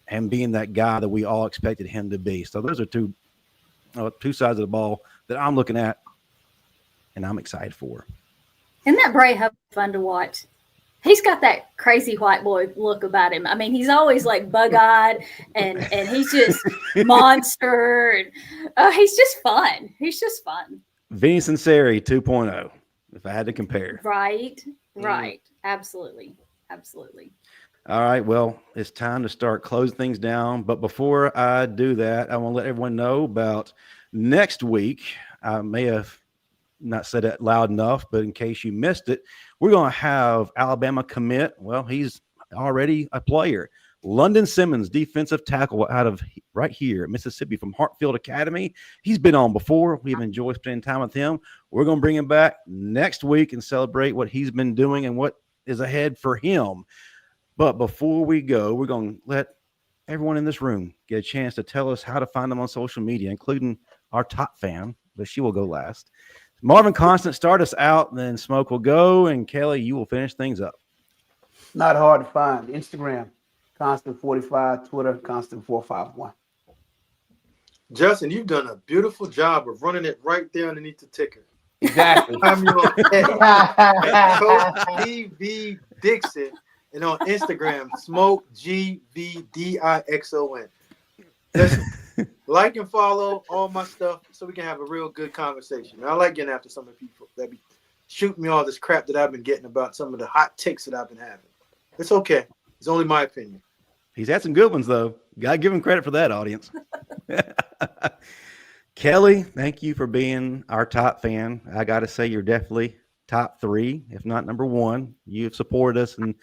and being that guy that we all expected him to be. So those are two sides of the ball that I'm looking at and I'm excited for. Isn't that Bray Hubbard fun to watch? he's got that crazy white boy look about him. I mean, he's always like bug-eyed and he's just monster. And he's just fun. He's just fun. Vinny Sinceri 2.0, if I had to compare. Right. Absolutely. All right, well, it's time to start closing things down. But before I do that, I want to let everyone know about next week. I may have not said it loud enough, but in case you missed it, we're going to have Alabama commit. Well, he's already a player. London Simmons, defensive tackle out of right here at Mississippi from Hartfield Academy. He's been on before. We've enjoyed spending time with him. We're going to bring him back next week and celebrate what he's been doing and what is ahead for him. But before we go, we're going to let everyone in this room get a chance to tell us how to find them on social media, including our top fan, but she will go last. Marvin Constant, start us out, then Smoke will go, and Kelly, you will finish things up. Not hard to find. Instagram, Constant45, Twitter, Constant451. Justin, you've done a beautiful job of running it right there underneath the ticker. Exactly. I'm your Coach D.V. Dixon. And on Instagram, Smoke GVDIXON. Listen, like and follow all my stuff so we can have a real good conversation. I like getting after some of the people that be shooting me all this crap that I've been getting about some of the hot takes that I've been having. It's okay. It's only my opinion. He's had some good ones, though. Gotta give him credit for that, audience. Kelly, thank you for being our top fan. I got to say, you're definitely top 3, if not number 1. You've supported us in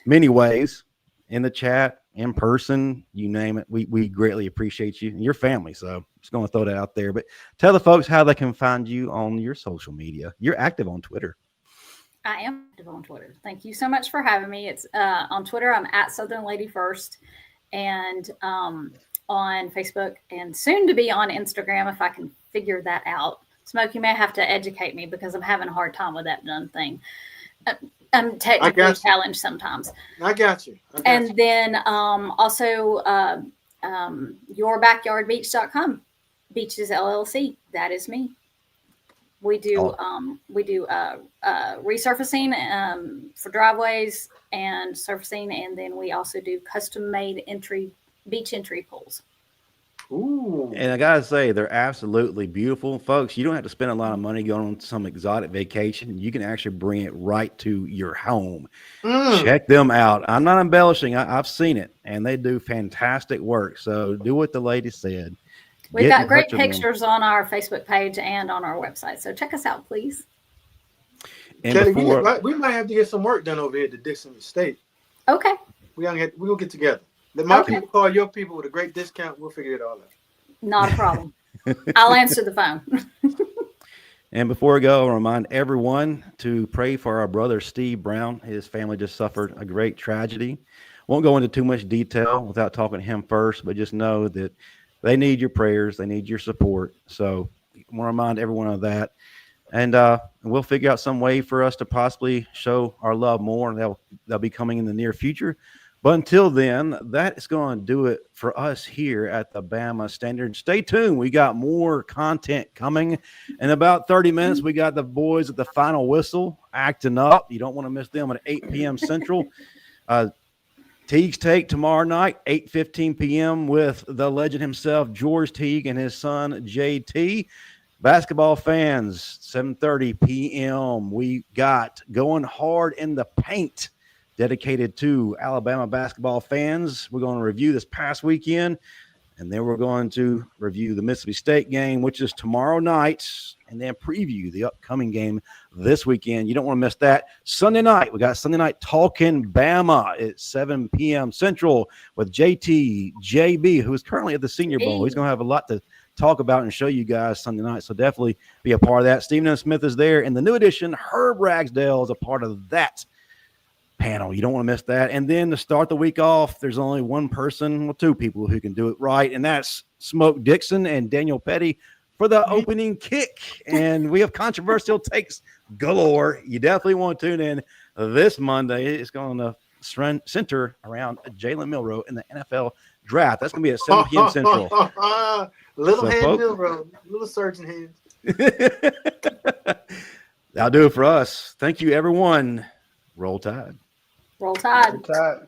many ways, in the chat, in person, you name it. We greatly appreciate you and your family. So just going to throw that out there. But tell the folks how they can find you on your social media. You're active on Twitter. I am active on Twitter. Thank you so much for having me. It's on Twitter, I'm at Southern Lady First, and on Facebook, and soon to be on Instagram if I can figure that out. Smoke, you may have to educate me because I'm having a hard time with that done thing. I'm technically challenged sometimes. I got you. Then also yourbackyardbeach.com, Beaches LLC. That is me. We do resurfacing for driveways and surfacing, and then we also do custom made beach entry pools. Ooh. And I gotta say, they're absolutely beautiful, folks. You don't have to spend a lot of money going on some exotic vacation. You can actually bring it right to your home. Check them out. I'm not embellishing. I've seen it, and they do fantastic work. So do what the lady said. We've got great pictures on our Facebook page and on our website. So check us out, please. And Kelly, we might have to get some work done over here at the Dixon Estate. Okay. We'll get together. Let my people call your people with a great discount. We'll figure it all out. Not a problem. I'll answer the phone. And before I go, I'll remind everyone to pray for our brother, Steve Brown. His family just suffered a great tragedy. Won't go into too much detail without talking to him first, but just know that they need your prayers. They need your support. So I want to remind everyone of that. And we'll figure out some way for us to possibly show our love more. That'll be coming in the near future. But until then, that is going to do it for us here at the Bama Standard. Stay tuned. We got more content coming. In about 30 minutes, we got the boys at the final whistle acting up. You don't want to miss them at 8 p.m. Central. Teague's Take tomorrow night, 8:15 p.m. with the legend himself, George Teague, and his son, JT. Basketball fans, 7:30 p.m. We got Going Hard in the Paint, dedicated to Alabama basketball fans. We're going to review this past weekend, and then we're going to review the Mississippi State game, which is tomorrow night, and then preview the upcoming game this weekend. You don't want to miss that. Sunday night, we got Sunday Night Talking Bama at 7 p.m. Central with JT, JB, who is currently at the Senior Bowl. He's going to have a lot to talk about and show you guys Sunday night, so definitely be a part of that. Stephen M. Smith is there, and the new addition, Herb Ragsdale, is a part of that panel. You don't want to miss that. And then to start the week off, there's only one person, well, two people who can do it right, and that's Smoke Dixon and Daniel Petty for the opening kick. And we have controversial takes galore. You definitely want to tune in this Monday. It's going to center around Jalen Milroe in the NFL draft. That's going to be at 7 p.m. Central. Milroe, little surgeon hands. That'll do it for us. Thank you, everyone. Roll Tide. Roll Tide. Roll Tide.